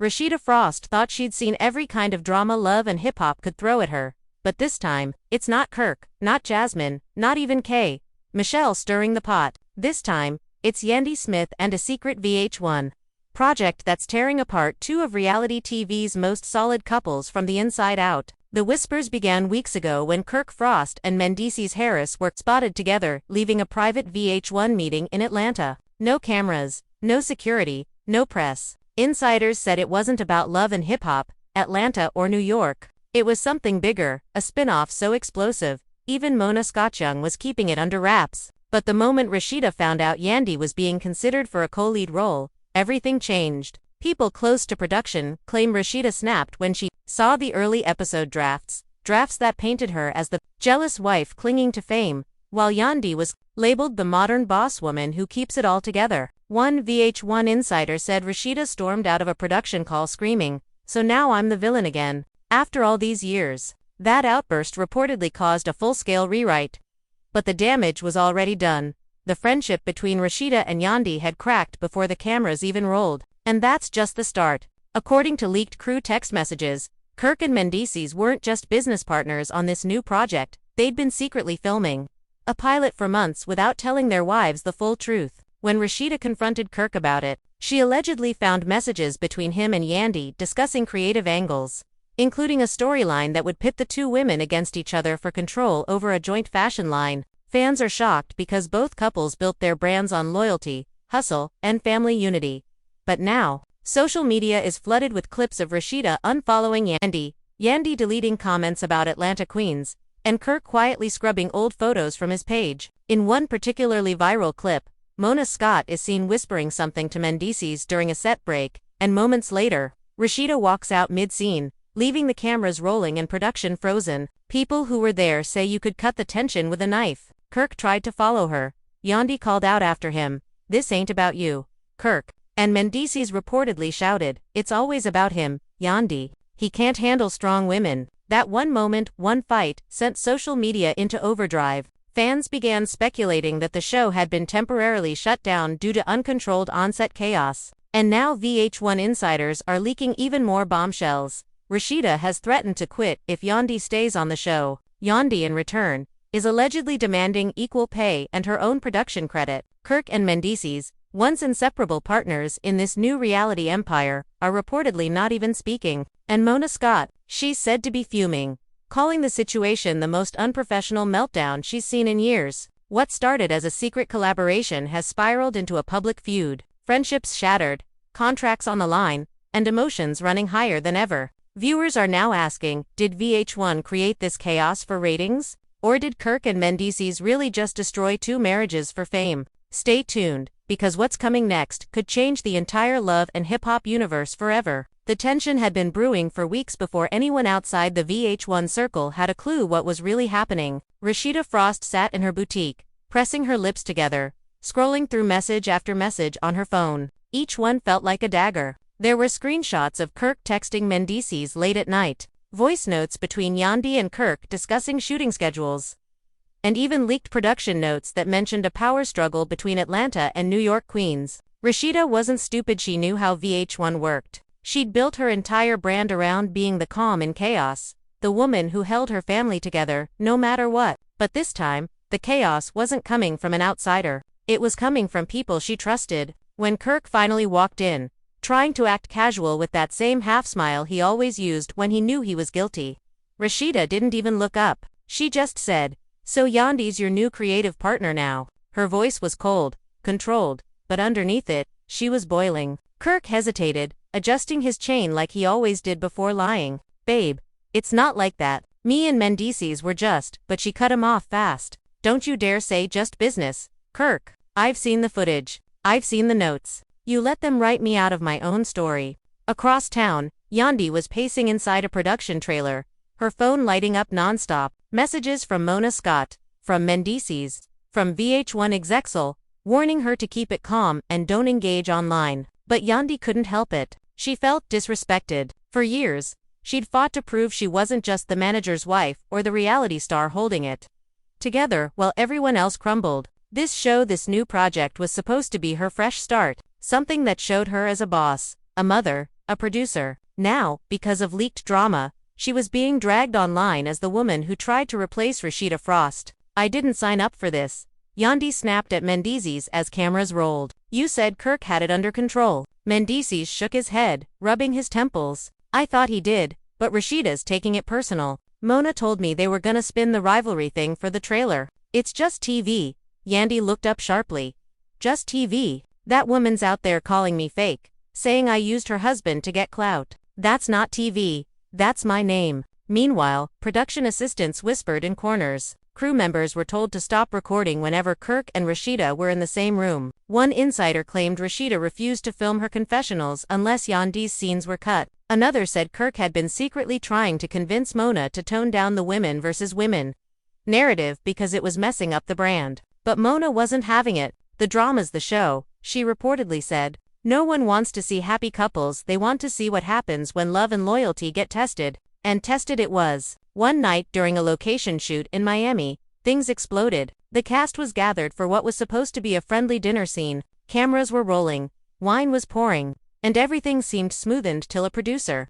Rasheeda Frost thought she'd seen every kind of drama love and hip-hop could throw at her. But this time, it's not Kirk, not Jasmine, not even Michelle stirring the pot. This time, it's Yandy Smith and a secret VH1 project that's tearing apart two of reality TV's most solid couples from the inside out. The whispers began weeks ago when Kirk Frost and Mendeecees Harris were spotted together leaving a private VH1 meeting in Atlanta. No cameras, no security, no press. Insiders said it wasn't about love and hip-hop, Atlanta or New York. It was something bigger, a spin-off so explosive, even Mona Scottsyoung was keeping it under wraps. But the moment Rasheeda found out Yandy was being considered for a co-lead role, everything changed. People close to production claim Rasheeda snapped when she saw the early episode drafts that painted her as the jealous wife clinging to fame, while Yandy was labeled the modern boss woman who keeps it all together. One VH1 insider said Rasheeda stormed out of a production call screaming, "So now I'm the villain again." After all these years, that outburst reportedly caused a full-scale rewrite. But the damage was already done. The friendship between Rasheeda and Yandy had cracked before the cameras even rolled. And that's just the start. According to leaked crew text messages, Kirk and Mendeecees weren't just business partners on this new project, they'd been secretly filming a pilot for months without telling their wives the full truth. When Rasheeda confronted Kirk about it, she allegedly found messages between him and Yandy discussing creative angles, including a storyline that would pit the two women against each other for control over a joint fashion line. Fans are shocked because both couples built their brands on loyalty, hustle, and family unity. But now, social media is flooded with clips of Rasheeda unfollowing Yandy deleting comments about Atlanta queens, and Kirk quietly scrubbing old photos from his page. In one particularly viral clip, Mona Scott is seen whispering something to Mendeecees during a set break, and moments later, Rasheeda walks out mid-scene, leaving the cameras rolling and production frozen. People who were there say you could cut the tension with a knife. Kirk tried to follow her. Yandy called out after him, "This ain't about you, Kirk." And Mendeecees reportedly shouted, "It's always about him, Yandy. He can't handle strong women." That one moment, one fight, sent social media into overdrive. Fans began speculating that the show had been temporarily shut down due to uncontrolled on-set chaos. And now VH1 insiders are leaking even more bombshells. Rasheeda has threatened to quit if Yandy stays on the show. Yandy, in return, is allegedly demanding equal pay and her own production credit. Kirk and Mendeecees, once inseparable partners in this new reality empire, are reportedly not even speaking. And Mona Scott, she's said to be fuming, calling the situation the most unprofessional meltdown she's seen in years. What started as a secret collaboration has spiraled into a public feud, friendships shattered, contracts on the line, and emotions running higher than ever. Viewers are now asking, did VH1 create this chaos for ratings? Or did Kirk and Mendeecees really just destroy two marriages for fame? Stay tuned, because what's coming next could change the entire love and hip-hop universe forever. The tension had been brewing for weeks before anyone outside the VH1 circle had a clue what was really happening. Rasheeda Frost sat in her boutique, pressing her lips together, scrolling through message after message on her phone. Each one felt like a dagger. There were screenshots of Kirk texting Mendeecees late at night, voice notes between Yandy and Kirk discussing shooting schedules, and even leaked production notes that mentioned a power struggle between Atlanta and New York queens. Rasheeda wasn't stupid, she knew how VH1 worked. She'd built her entire brand around being the calm in chaos, the woman who held her family together, no matter what. But this time, the chaos wasn't coming from an outsider. It was coming from people she trusted. When Kirk finally walked in, trying to act casual with that same half-smile he always used when he knew he was guilty, Rasheeda didn't even look up. She just said, "So Yandy's your new creative partner now." Her voice was cold, controlled, but underneath it, she was boiling. Kirk hesitated, adjusting his chain like he always did before lying. "Babe, it's not like that. Me and Mendeecees were just," but she cut him off fast. "Don't you dare say just business, Kirk. I've seen the footage. I've seen the notes. You let them write me out of my own story." Across town, Yandy was pacing inside a production trailer, her phone lighting up nonstop. Messages from Mona Scott, from Mendeecees, from VH1 execs, warning her to keep it calm and don't engage online. But Yandy couldn't help it. She felt disrespected. For years, she'd fought to prove she wasn't just the manager's wife or the reality star holding it together while everyone else crumbled. This show, this new project, was supposed to be her fresh start, something that showed her as a boss, a mother, a producer. Now, because of leaked drama, she was being dragged online as the woman who tried to replace Rasheeda Frost. I didn't sign up for this, Yandy snapped at Mendeecees as cameras rolled. You said Kirk had it under control. Mendeecees shook his head, rubbing his temples. I thought he did, but Rasheeda's taking it personal. Mona told me they were gonna spin the rivalry thing for the trailer. It's just TV. Yandy looked up sharply. Just TV. That woman's out there calling me fake, saying I used her husband to get clout. That's not TV. That's my name. Meanwhile, production assistants whispered in corners. Crew members were told to stop recording whenever Kirk and Rasheeda were in the same room. One insider claimed Rasheeda refused to film her confessionals unless Yandy's scenes were cut. Another said Kirk had been secretly trying to convince Mona to tone down the women versus women narrative because it was messing up the brand. But Mona wasn't having it. The drama's the show, she reportedly said. No one wants to see happy couples, they want to see what happens when love and loyalty get tested. And tested it was. One night during a location shoot in Miami, things exploded. The cast was gathered for what was supposed to be a friendly dinner scene. Cameras were rolling, wine was pouring, and everything seemed smoothened till a producer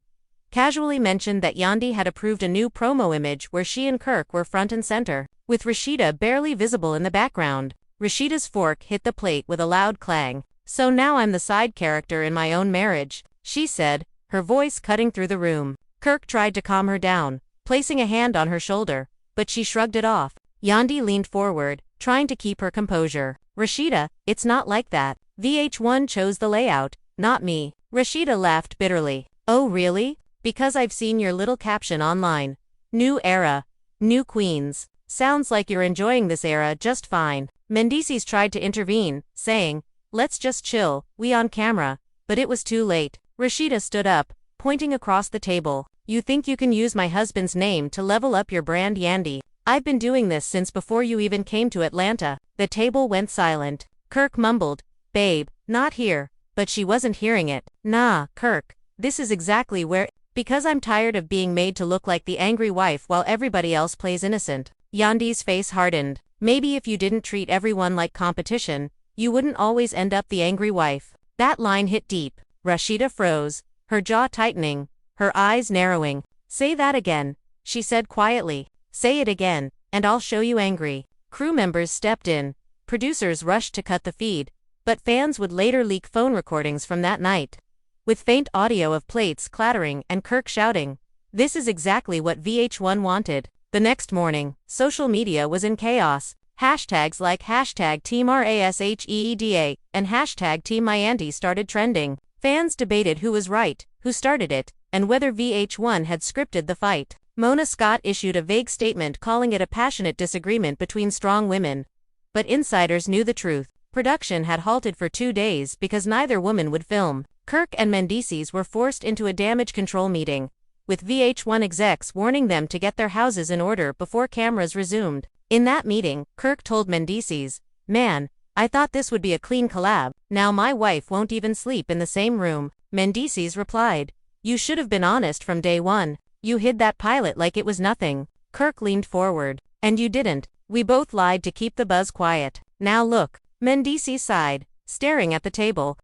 casually mentioned that Yandy had approved a new promo image where she and Kirk were front and center, with Rasheeda barely visible in the background. Rasheeda's fork hit the plate with a loud clang. So now I'm the side character in my own marriage, she said, her voice cutting through the room. Kirk tried to calm her down, placing a hand on her shoulder, but she shrugged it off. Yandy leaned forward, trying to keep her composure. Rasheeda, it's not like that. VH1 chose the layout, not me. Rasheeda laughed bitterly. Oh really? Because I've seen your little caption online. New era. New queens. Sounds like you're enjoying this era just fine. Mendeecees tried to intervene, saying, let's just chill, we on camera. But it was too late. Rasheeda stood up, pointing across the table. You think you can use my husband's name to level up your brand, Yandy? I've been doing this since before you even came to Atlanta. The table went silent. Kirk mumbled, babe, not here. But she wasn't hearing it. Nah, Kirk, this is exactly where. Because I'm tired of being made to look like the angry wife while everybody else plays innocent. Yandy's face hardened. Maybe if you didn't treat everyone like competition, you wouldn't always end up the angry wife. That line hit deep. Rasheeda froze, her jaw tightening, her eyes narrowing. Say that again, she said quietly. Say it again, and I'll show you angry. Crew members stepped in. Producers rushed to cut the feed, but fans would later leak phone recordings from that night, with faint audio of plates clattering and Kirk shouting. This is exactly what VH1 wanted. The next morning, social media was in chaos. Hashtags like hashtag Team RASHEEDA and hashtag Team Yandy started trending. Fans debated who was right, who started it, and whether VH1 had scripted the fight. Mona Scott issued a vague statement calling it a passionate disagreement between strong women. But insiders knew the truth. Production had halted for 2 days because neither woman would film. Kirk and Mendeecees were forced into a damage control meeting, with VH1 execs warning them to get their houses in order before cameras resumed. In that meeting, Kirk told Mendeecees, man, I thought this would be a clean collab. Now my wife won't even sleep in the same room. Mendeecees replied, you should have been honest from day one. You hid that pilot like it was nothing. Kirk leaned forward. And you didn't. We both lied to keep the buzz quiet. Now look. Mendeecees sighed, staring at the table.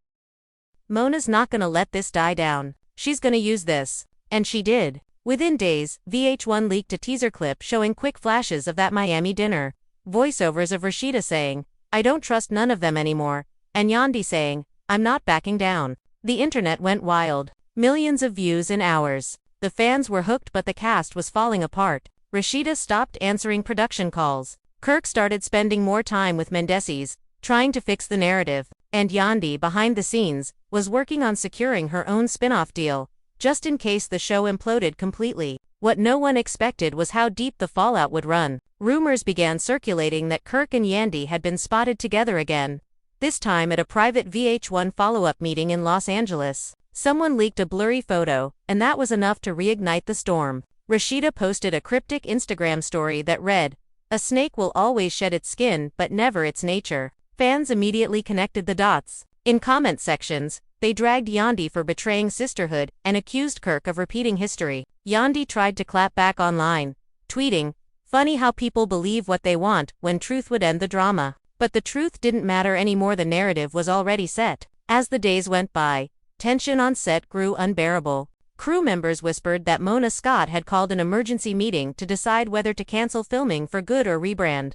Mona's not gonna let this die down. She's gonna use this. And she did. Within days, VH1 leaked a teaser clip showing quick flashes of that Miami dinner. Voiceovers of Rasheeda saying, I don't trust none of them anymore, and Yandy saying, I'm not backing down. The internet went wild. Millions of views in hours. The fans were hooked but the cast was falling apart. Rasheeda stopped answering production calls. Kirk started spending more time with Mendeecees, trying to fix the narrative. And Yandy, behind the scenes, was working on securing her own spin-off deal, just in case the show imploded completely. What no one expected was how deep the fallout would run. Rumors began circulating that Kirk and Yandy had been spotted together again, this time at a private VH1 follow-up meeting in Los Angeles. Someone leaked a blurry photo, and that was enough to reignite the storm. Rasheeda posted a cryptic Instagram story that read, a snake will always shed its skin but never its nature. Fans immediately connected the dots. In comment sections, they dragged Yandy for betraying sisterhood and accused Kirk of repeating history. Yandy tried to clap back online, tweeting, funny how people believe what they want when truth would end the drama. But the truth didn't matter anymore, the narrative was already set. As the days went by, Tension on set grew unbearable. Crew members whispered that Mona Scott had called an emergency meeting to decide whether to cancel filming for good or rebrand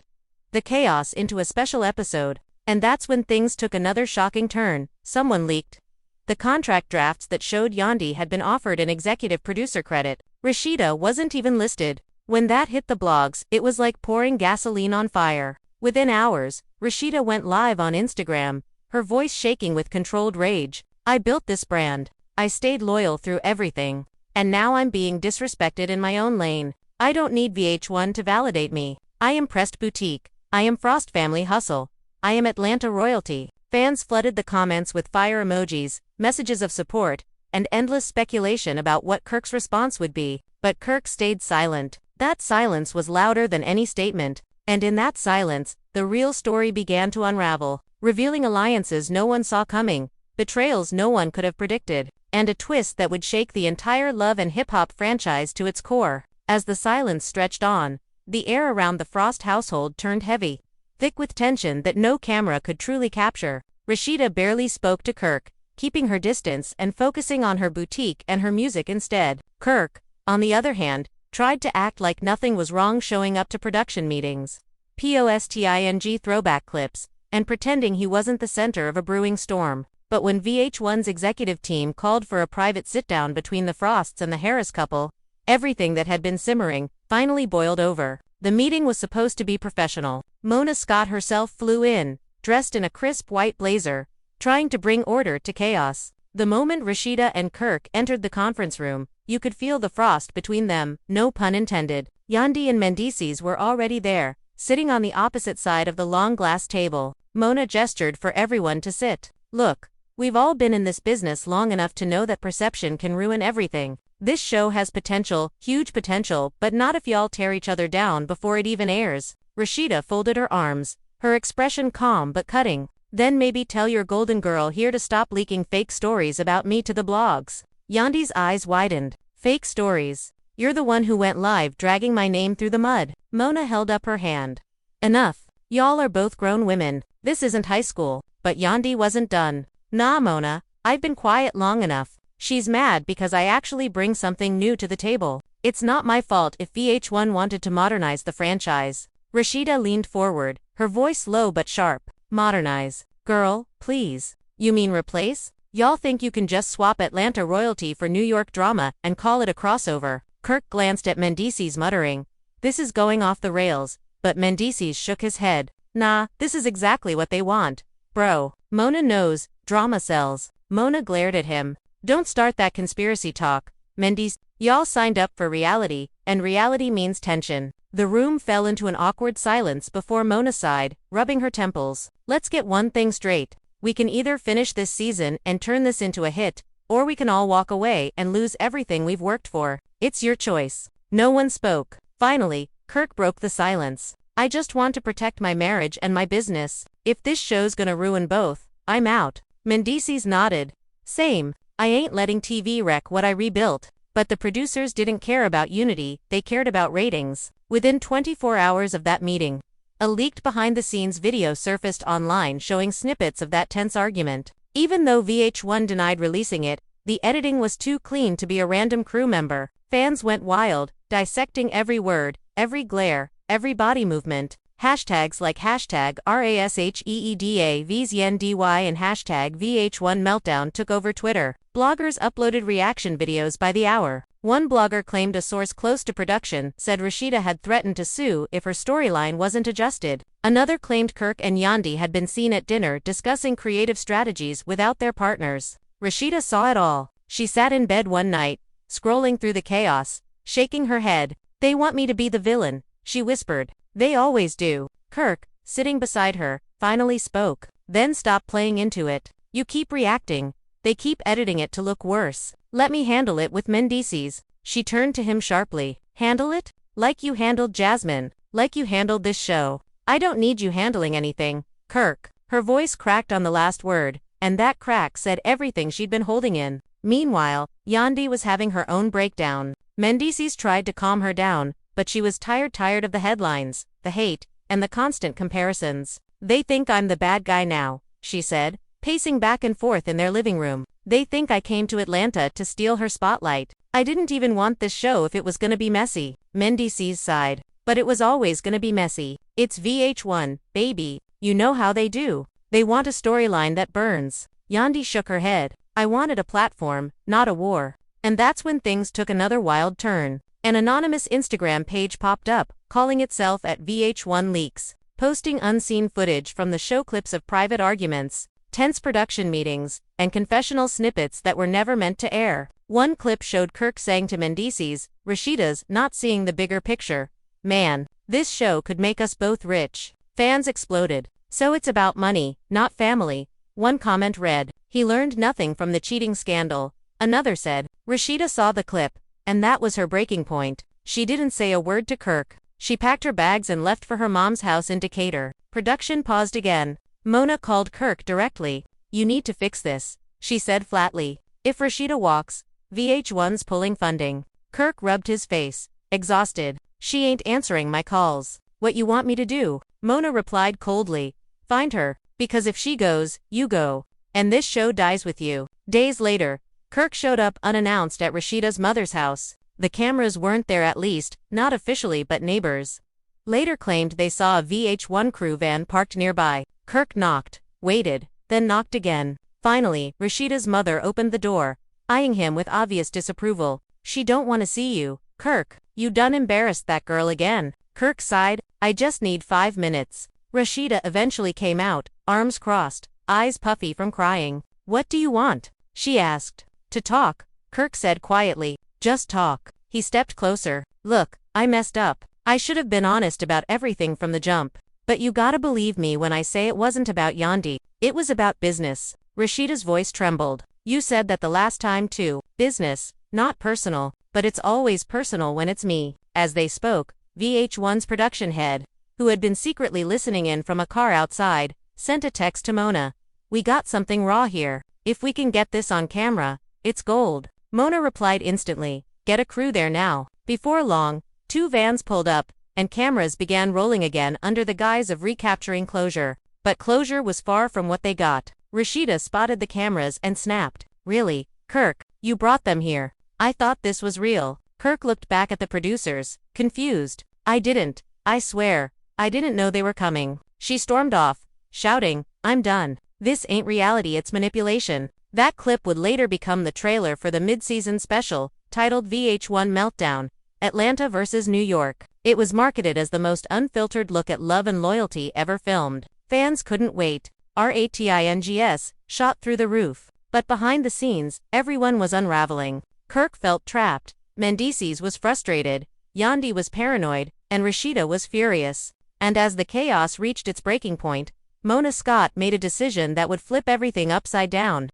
the chaos into a special episode. And that's when things took another shocking turn. Someone leaked the contract drafts that showed Yandy had been offered an executive producer credit. Rasheeda wasn't even listed. When that hit the blogs, it was like pouring gasoline on fire. Within hours, Rasheeda went live on Instagram, her voice shaking with controlled rage. "I built this brand. I stayed loyal through everything. And now I'm being disrespected in my own lane. I don't need VH1 to validate me. I am Pressed Boutique. I am Frost Family Hustle. I am Atlanta royalty." Fans flooded the comments with fire emojis, messages of support, and endless speculation about what Kirk's response would be. But Kirk stayed silent. That silence was louder than any statement. And in that silence, the real story began to unravel, revealing alliances no one saw coming, betrayals no one could have predicted, and a twist that would shake the entire love and hip-hop franchise to its core. As the silence stretched on, the air around the Frost household turned heavy, thick with tension that no camera could truly capture. Rasheeda barely spoke to Kirk, keeping her distance and focusing on her boutique and her music instead. Kirk, on the other hand, tried to act like nothing was wrong, showing up to production meetings, posting throwback clips, and pretending he wasn't the center of a brewing storm. But when VH1's executive team called for a private sit-down between the Frosts and the Harris couple, everything that had been simmering finally boiled over. The meeting was supposed to be professional. Mona Scott herself flew in, dressed in a crisp white blazer, trying to bring order to chaos. The moment Rasheeda and Kirk entered the conference room, you could feel the frost between them, no pun intended. Yandy and Mendeecees were already there, sitting on the opposite side of the long glass table. Mona gestured for everyone to sit. "Look, we've all been in this business long enough to know that perception can ruin everything. This show has potential, huge potential, but not if y'all tear each other down before it even airs." Rasheeda folded her arms, her expression calm but cutting. "Then maybe tell your golden girl here to stop leaking fake stories about me to the blogs." Yandy's eyes widened. "Fake stories? You're the one who went live dragging my name through the mud." Mona held up her hand. "Enough. Y'all are both grown women. This isn't high school." But Yandy wasn't done. "Nah, Mona, I've been quiet long enough. She's mad because I actually bring something new to the table. It's not my fault if VH1 wanted to modernize the franchise." Rasheeda leaned forward, her voice low but sharp. "Modernize? Girl, please. You mean replace? Y'all think you can just swap Atlanta royalty for New York drama and call it a crossover?" Kirk glanced at Mendeecees, muttering, "This is going off the rails," but Mendeecees shook his head. "Nah, this is exactly what they want. Bro, Mona knows, drama sells." Mona glared at him. "Don't start that conspiracy talk, Mendeecees. Y'all signed up for reality, and reality means tension." The room fell into an awkward silence before Mona sighed, rubbing her temples. "Let's get one thing straight. We can either finish this season and turn this into a hit, or we can all walk away and lose everything we've worked for. It's your choice." No one spoke. Finally, Kirk broke the silence. "I just want to protect my marriage and my business. If this show's gonna ruin both, I'm out." Mendeecees nodded. "Same. I ain't letting TV wreck what I rebuilt." But the producers didn't care about unity, they cared about ratings. Within 24 hours of that meeting, a leaked behind-the-scenes video surfaced online showing snippets of that tense argument. Even though VH1 denied releasing it, the editing was too clean to be a random crew member. Fans went wild, dissecting every word, every glare, every body movement. Hashtags like hashtag RASHEEDA VZNDY and hashtag VH1 Meltdown took over Twitter. Bloggers uploaded reaction videos by the hour. One blogger claimed a source close to production said Rasheeda had threatened to sue if her storyline wasn't adjusted. Another claimed Kirk and Yandy had been seen at dinner discussing creative strategies without their partners. Rasheeda saw it all. She sat in bed one night, scrolling through the chaos, shaking her head. "They want me to be the villain," she whispered. "They always do." Kirk, sitting beside her, finally spoke. "Then stop playing into it. You keep reacting. They keep editing it to look worse. Let me handle it with Mendeecees." She turned to him sharply. "Handle it? Like you handled Jasmine. Like you handled this show. I don't need you handling anything, Kirk." Her voice cracked on the last word, and that crack said everything she'd been holding in. Meanwhile, Yandy was having her own breakdown. Mendeecees tried to calm her down, but she was tired of the headlines, the hate, and the constant comparisons. "They think I'm the bad guy now," she said, pacing back and forth in their living room. They think I came to Atlanta to steal her spotlight. I didn't even want this show if it was gonna be messy. Mendeecees sighed. But it was always gonna be messy. It's VH1, baby. You know how they do. They want a storyline that burns. Yandy shook her head. I wanted a platform, not a war. And that's when things took another wild turn. An anonymous Instagram page popped up, calling itself at VH1 Leaks, posting unseen footage from the show, clips of private arguments, tense production meetings, and confessional snippets that were never meant to air. One clip showed Kirk saying to Mendeecees, "Rasheeda's not seeing the bigger picture. Man, this show could make us both rich." Fans exploded. So it's about money, not family. One comment read, "He learned nothing from the cheating scandal." Another said, "Rasheeda saw the clip, and that was her breaking point. She didn't say a word to Kirk. She packed her bags and left for her mom's house in Decatur." Production paused again. Mona called Kirk directly. "You need to fix this," she said flatly. "If Rasheeda walks, VH1's pulling funding." Kirk rubbed his face, exhausted. "She ain't answering my calls." "What you want me to do?" Mona replied coldly. "Find her, because if she goes, you go. And this show dies with you." Days later, Kirk showed up unannounced at Rasheeda's mother's house. The cameras weren't there, at least, not officially, but neighbors later claimed they saw a VH1 crew van parked nearby. Kirk knocked, waited, then knocked again. Finally, Rasheeda's mother opened the door, eyeing him with obvious disapproval. "She don't want to see you, Kirk. You done embarrassed that girl again." Kirk sighed. "I just need 5 minutes." Rasheeda eventually came out, arms crossed, eyes puffy from crying. "What do you want?" she asked. "To talk," Kirk said quietly. "Just talk." He stepped closer. "Look, I messed up. I should have been honest about everything from the jump. But you gotta believe me when I say it wasn't about Yandy. It was about business." Rasheeda's voice trembled. "You said that the last time too. Business, not personal. But it's always personal when it's me." As they spoke, VH1's production head, who had been secretly listening in from a car outside, sent a text to Mona. "We got something raw here. If we can get this on camera, it's gold." Mona replied instantly, "Get a crew there now." Before long, 2 vans pulled up, and cameras began rolling again under the guise of recapturing closure. But closure was far from what they got. Rasheeda spotted the cameras and snapped, "Really, Kirk, you brought them here? I thought this was real." Kirk looked back at the producers, confused. "I didn't. I swear, I didn't know they were coming." She stormed off, shouting, "I'm done. This ain't reality, it's manipulation." That clip would later become the trailer for the mid-season special, titled VH1 Meltdown, Atlanta vs. New York. It was marketed as the most unfiltered look at love and loyalty ever filmed. Fans couldn't wait. Ratings shot through the roof. But behind the scenes, everyone was unraveling. Kirk felt trapped. Mendeecees was frustrated. Yandy was paranoid, and Rasheeda was furious. And as the chaos reached its breaking point, Mona Scott made a decision that would flip everything upside down.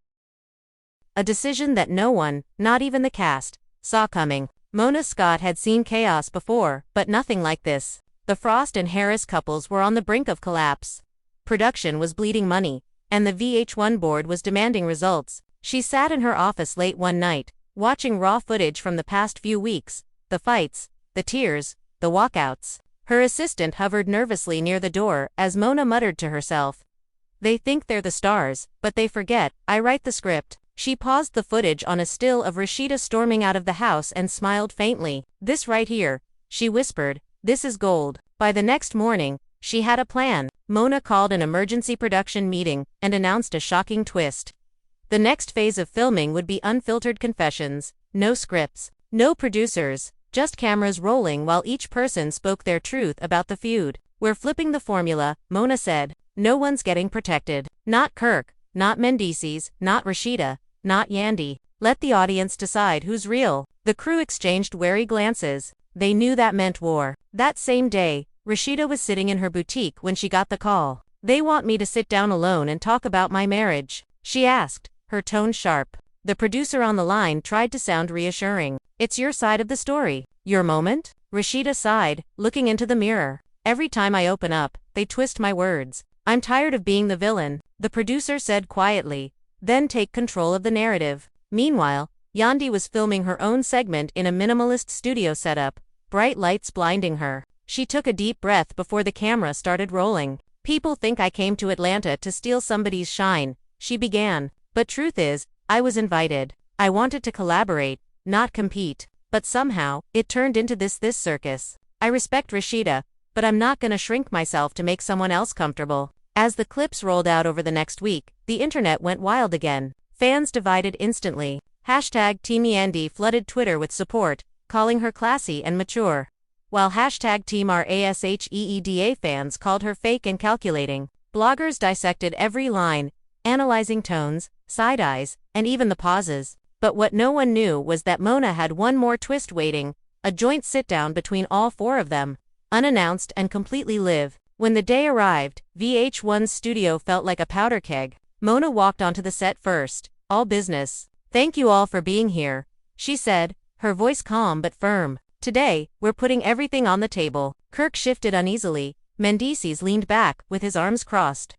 A decision that no one, not even the cast, saw coming. Mona Scott had seen chaos before, but nothing like this. The Frost and Harris couples were on the brink of collapse. Production was bleeding money, and the VH1 board was demanding results. She sat in her office late one night, watching raw footage from the past few weeks, the fights, the tears, the walkouts. Her assistant hovered nervously near the door as Mona muttered to herself, "They think they're the stars, but they forget, I write the script." She paused the footage on a still of Rasheeda storming out of the house and smiled faintly. "This right here," she whispered, "this is gold." By the next morning, she had a plan. Mona called an emergency production meeting and announced a shocking twist. The next phase of filming would be unfiltered confessions, no scripts, no producers, just cameras rolling while each person spoke their truth about the feud. "We're flipping the formula," Mona said. "No one's getting protected. Not Kirk, not Mendeecees, not Rasheeda, not Yandy. Let the audience decide who's real." The crew exchanged wary glances. They knew that meant war. That same day, Rasheeda was sitting in her boutique when she got the call. "They want me to sit down alone and talk about my marriage?" she asked, her tone sharp. The producer on the line tried to sound reassuring. "It's your side of the story. Your moment?" Rasheeda sighed, looking into the mirror. "Every time I open up, they twist my words. I'm tired of being the villain," the producer said quietly. "Then take control of the narrative." Meanwhile, Yandy was filming her own segment in a minimalist studio setup, bright lights blinding her. She took a deep breath before the camera started rolling. "People think I came to Atlanta to steal somebody's shine," she began. "But truth is, I was invited. I wanted to collaborate, not compete. But somehow, it turned into this circus. I respect Rasheeda, but I'm not gonna shrink myself to make someone else comfortable. As the clips rolled out over the next week, the internet went wild again. Fans divided instantly. Hashtag Team Yandy flooded Twitter with support, calling her classy and mature. While hashtag Team RASHEEDA fans called her fake and calculating. Bloggers dissected every line, analyzing tones, side eyes, and even the pauses. But what no one knew was that Mona had one more twist waiting, a joint sit-down between all four of them, unannounced and completely live. When the day arrived, VH1's studio felt like a powder keg. Mona walked onto the set first. All business. "Thank you all for being here," she said, her voice calm but firm. "Today, we're putting everything on the table." Kirk shifted uneasily. Mendeecees leaned back, with his arms crossed.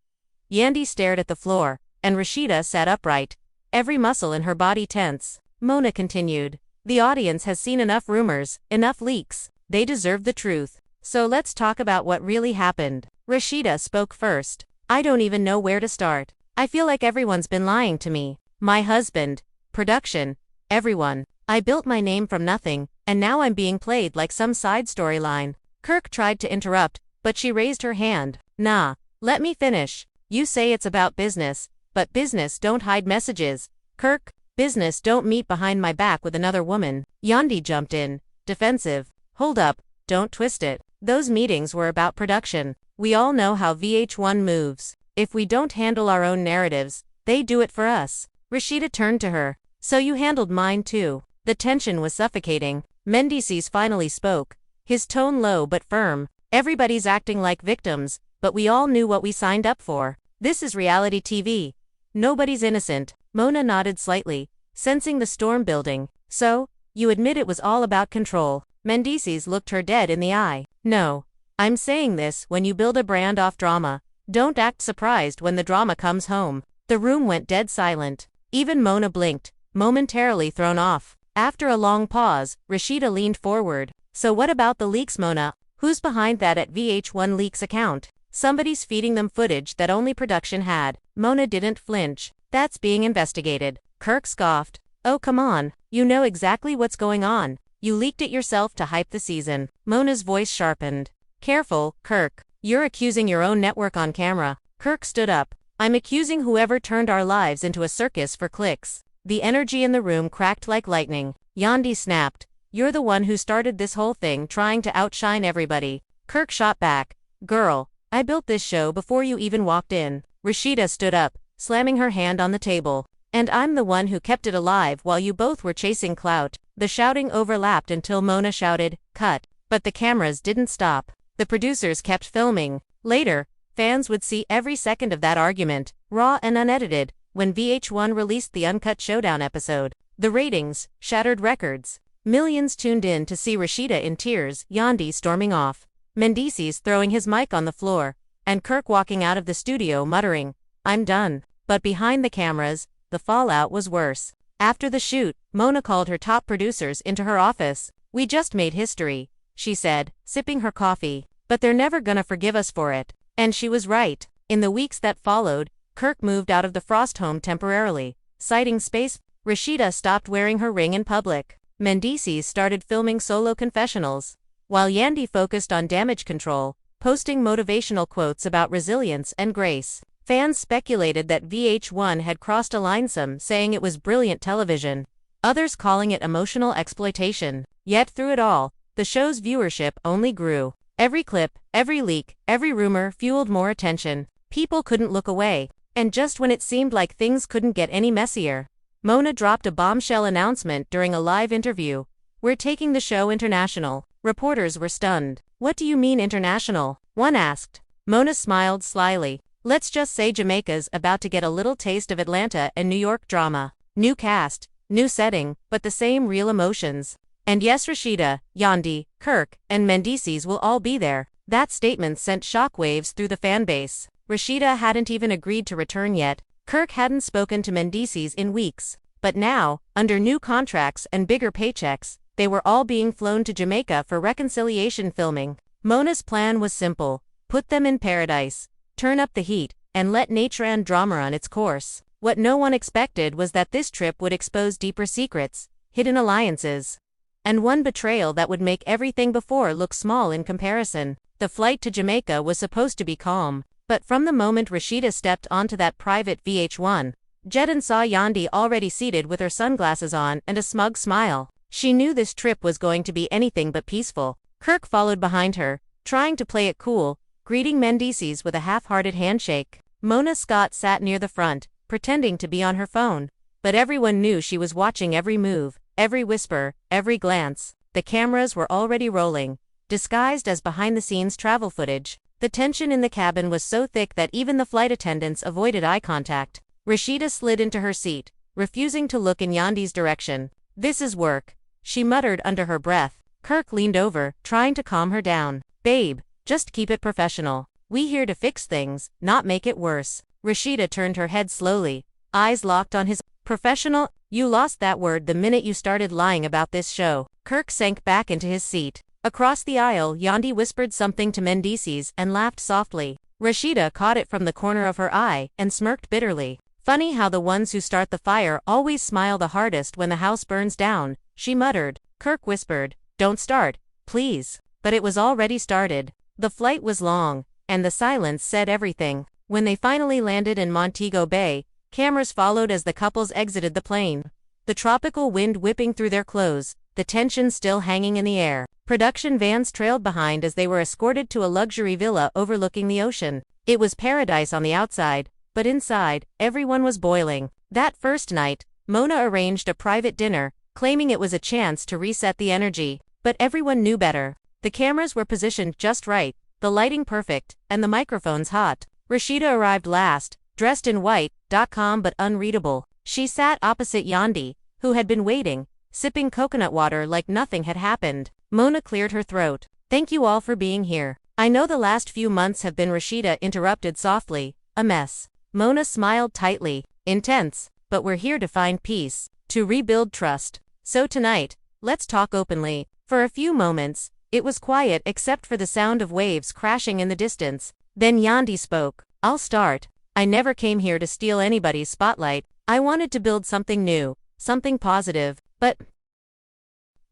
Yandy stared at the floor, and Rasheeda sat upright, every muscle in her body tense. Mona continued. "The audience has seen enough rumors, enough leaks. They deserve the truth. So let's talk about what really happened." Rasheeda spoke first. "I don't even know where to start. I feel like everyone's been lying to me. My husband, production, everyone. I built my name from nothing, and now I'm being played like some side storyline." Kirk tried to interrupt, but she raised her hand. "Nah, let me finish. You say it's about business, but business don't hide messages. Kirk, business don't meet behind my back with another woman." Yandy jumped in, defensive. "Hold up, don't twist it. Those meetings were about production. We all know how VH1 moves. If we don't handle our own narratives, they do it for us." Rasheeda turned to her. "So you handled mine too." The tension was suffocating. Mendeecees finally spoke, his tone low but firm. "Everybody's acting like victims, but we all knew what we signed up for. This is reality TV. Nobody's innocent." Mona nodded slightly, sensing the storm building. "So, you admit it was all about control?" Mendeecees looked her dead in the eye. "No. I'm saying this, when you build a brand off drama, don't act surprised when the drama comes home." The room went dead silent. Even Mona blinked, momentarily thrown off. After a long pause, Rasheeda leaned forward. "So what about the leaks, Mona? Who's behind that at VH1 Leaks account?" "Somebody's feeding them footage that only production had." Mona didn't flinch. "That's being investigated." Kirk scoffed. "Oh come on, you know exactly what's going on. You leaked it yourself to hype the season." Mona's voice sharpened. "Careful, Kirk. You're accusing your own network on camera." Kirk stood up. "I'm accusing whoever turned our lives into a circus for clicks." The energy in the room cracked like lightning. Yandy snapped. "You're the one who started this whole thing, trying to outshine everybody." Kirk shot back. "Girl, I built this show before you even walked in." Rasheeda stood up, slamming her hand on the table. "And I'm the one who kept it alive while you both were chasing clout." The shouting overlapped until Mona shouted, "Cut." But the cameras didn't stop. The producers kept filming. Later, fans would see every second of that argument, raw and unedited, when VH1 released the Uncut Showdown episode. The ratings shattered records. Millions tuned in to see Rasheeda in tears, Yandy storming off, Mendeecees throwing his mic on the floor, and Kirk walking out of the studio muttering, "I'm done." But behind the cameras, the fallout was worse. After the shoot, Mona called her top producers into her office. "We just made history," she said, sipping her coffee. "But they're never gonna forgive us for it." And she was right. In the weeks that followed, Kirk moved out of the Frost home temporarily, citing space. Rasheeda stopped wearing her ring in public. Mendeecees started filming solo confessionals, while Yandy focused on damage control, posting motivational quotes about resilience and grace. Fans speculated that VH1 had crossed a line, some saying it was brilliant television, others calling it emotional exploitation. Yet through it all, the show's viewership only grew. Every clip, every leak, every rumor fueled more attention. People couldn't look away. And just when it seemed like things couldn't get any messier, Mona dropped a bombshell announcement during a live interview. "We're taking the show international." Reporters were stunned. "What do you mean international?" one asked. Mona smiled slyly. "Let's just say Jamaica's about to get a little taste of Atlanta and New York drama. New cast, new setting, but the same real emotions. And yes, Rasheeda, Yandy, Kirk, and Mendeecees will all be there." That statement sent shockwaves through the fanbase. Rasheeda hadn't even agreed to return yet. Kirk hadn't spoken to Mendeecees in weeks. But now, under new contracts and bigger paychecks, they were all being flown to Jamaica for reconciliation filming. Mona's plan was simple: put them in paradise, turn up the heat, and let nature and drama run its course. What no one expected was that this trip would expose deeper secrets, hidden alliances, and one betrayal that would make everything before look small in comparison. The flight to Jamaica was supposed to be calm, but from the moment Rasheeda stepped onto that private VH1 jet and saw Yandy already seated with her sunglasses on and a smug smile, she knew this trip was going to be anything but peaceful. Kirk followed behind her, trying to play it cool, greeting Mendeecees with a half-hearted handshake. Mona Scott sat near the front, pretending to be on her phone, but everyone knew she was watching every move, every whisper, every glance. The cameras were already rolling, disguised as behind-the-scenes travel footage. The tension in the cabin was so thick that even the flight attendants avoided eye contact. Rasheeda slid into her seat, refusing to look in Yandy's direction. "This is work," she muttered under her breath. Kirk leaned over, trying to calm her down. "Babe, just keep it professional. We here to fix things, not make it worse." Rasheeda turned her head slowly, eyes locked on his. "Professional? You lost that word the minute you started lying about this show." Kirk sank back into his seat. Across the aisle, Yandy whispered something to Mendeecees and laughed softly. Rasheeda caught it from the corner of her eye and smirked bitterly. "Funny how the ones who start the fire always smile the hardest when the house burns down," she muttered. Kirk whispered, "Don't start, please." But it was already started. The flight was long, and the silence said everything. When they finally landed in Montego Bay, cameras followed as the couples exited the plane. The tropical wind whipping through their clothes, the tension still hanging in the air. Production vans trailed behind as they were escorted to a luxury villa overlooking the ocean. It was paradise on the outside, but inside, everyone was boiling. That first night, Mona arranged a private dinner, claiming it was a chance to reset the energy. But everyone knew better. The cameras were positioned just right, the lighting perfect, and the microphones hot. Rasheeda arrived last, dressed in white, calm but unreadable. She sat opposite Yandy, who had been waiting, sipping coconut water like nothing had happened. Mona cleared her throat. "Thank you all for being here. I know the last few months have been." Rasheeda interrupted softly. "A mess." Mona smiled tightly. "Intense, but we're here to find peace, to rebuild trust. So tonight, let's talk openly." For a few moments, it was quiet except for the sound of waves crashing in the distance. Then Yandy spoke. "I'll start. I never came here to steal anybody's spotlight. I wanted to build something new, something positive, but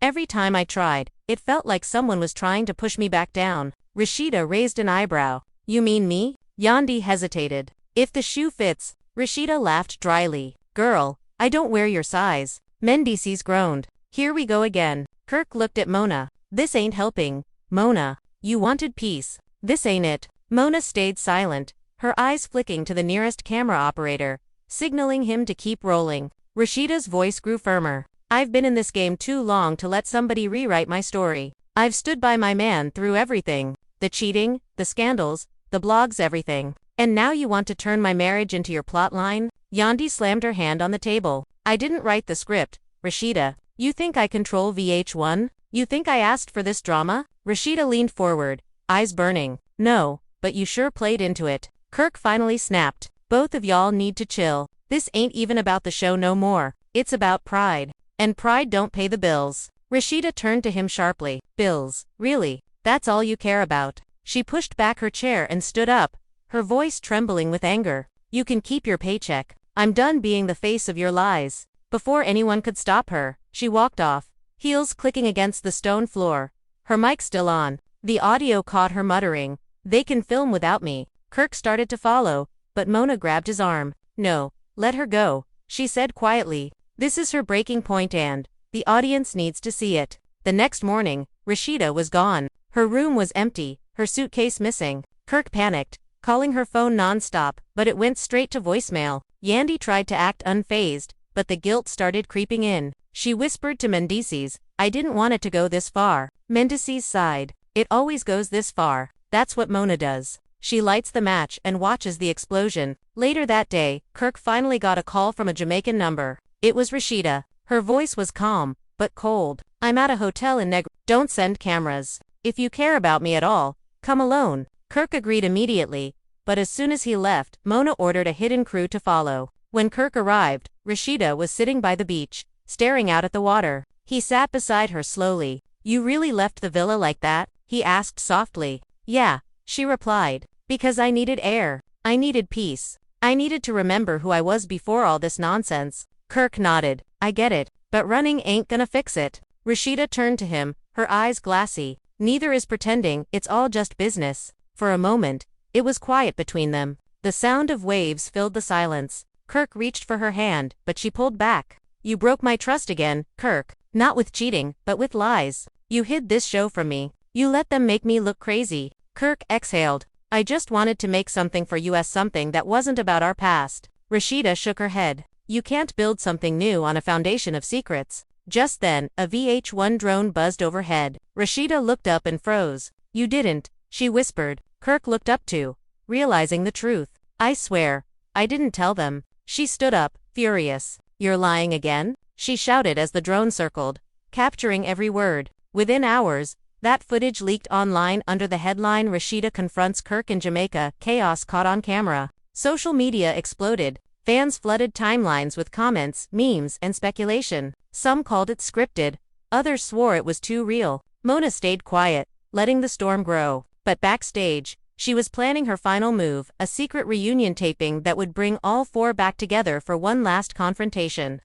every time I tried, it felt like someone was trying to push me back down." Rasheeda raised an eyebrow. "You mean me?" Yandy hesitated. "If the shoe fits." Rasheeda laughed dryly. "Girl, I don't wear your size." Mendeecees groaned. "Here we go again." Kirk looked at Mona. "This ain't helping. Mona, you wanted peace. This ain't it." Mona stayed silent, her eyes flicking to the nearest camera operator, signaling him to keep rolling. Rasheeda's voice grew firmer. "I've been in this game too long to let somebody rewrite my story. I've stood by my man through everything. The cheating, the scandals, the blogs, everything. And now you want to turn my marriage into your plotline?" Yandy slammed her hand on the table. "I didn't write the script, Rasheeda. You think I control VH1? You think I asked for this drama?" Rasheeda leaned forward, eyes burning. "No, but you sure played into it." Kirk finally snapped. "Both of y'all need to chill. This ain't even about the show no more. It's about pride. And pride don't pay the bills." Rasheeda turned to him sharply. "Bills? Really? That's all you care about?" She pushed back her chair and stood up, her voice trembling with anger. "You can keep your paycheck. I'm done being the face of your lies." Before anyone could stop her, she walked off, heels clicking against the stone floor, her mic still on. The audio caught her muttering, "They can film without me." Kirk started to follow, but Mona grabbed his arm. "No, let her go," she said quietly. "This is her breaking point and the audience needs to see it." The next morning, Rasheeda was gone. Her room was empty, her suitcase missing. Kirk panicked, calling her phone non-stop, but it went straight to voicemail. Yandy tried to act unfazed, but the guilt started creeping in. She whispered to Mendeecees, "I didn't want it to go this far." Mendeecees sighed. "It always goes this far. That's what Mona does." She lights the match and watches the explosion. Later that day, Kirk finally got a call from a Jamaican number. It was Rasheeda. Her voice was calm, but cold. "I'm at a hotel in Negro. Don't send cameras. If you care about me at all, come alone." Kirk agreed immediately, but as soon as he left, Mona ordered a hidden crew to follow. When Kirk arrived, Rasheeda was sitting by the beach, staring out at the water. He sat beside her slowly. "You really left the villa like that?" he asked softly. "Yeah," she replied. "Because I needed air. I needed peace." I needed to remember who I was before all this nonsense. Kirk nodded. I get it, but running ain't gonna fix it. Rasheeda turned to him, her eyes glassy. Neither is pretending, it's all just business. For a moment, it was quiet between them. The sound of waves filled the silence. Kirk reached for her hand, but she pulled back. You broke my trust again, Kirk. Not with cheating, but with lies. You hid this show from me. You let them make me look crazy. Kirk exhaled. I just wanted to make something for us, something that wasn't about our past. Rasheeda shook her head. You can't build something new on a foundation of secrets. Just then, a VH1 drone buzzed overhead. Rasheeda looked up and froze. You didn't, she whispered. Kirk looked up too, realizing the truth. I swear, I didn't tell them. She stood up, furious. You're lying again? She shouted as the drone circled, capturing every word. Within hours, that footage leaked online under the headline Rasheeda confronts Kirk in Jamaica, chaos caught on camera. Social media exploded. Fans flooded timelines with comments, memes, and speculation. Some called it scripted. Others swore it was too real. Mona stayed quiet, letting the storm grow. But backstage, she was planning her final move, a secret reunion taping that would bring all four back together for one last confrontation,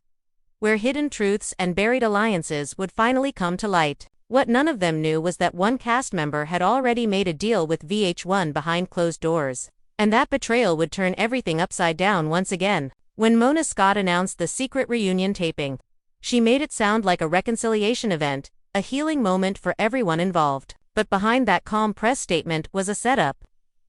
where hidden truths and buried alliances would finally come to light. What none of them knew was that one cast member had already made a deal with VH1 behind closed doors. And that betrayal would turn everything upside down once again. When Mona Scott announced the secret reunion taping, she made it sound like a reconciliation event, a healing moment for everyone involved. But behind that calm press statement was a setup,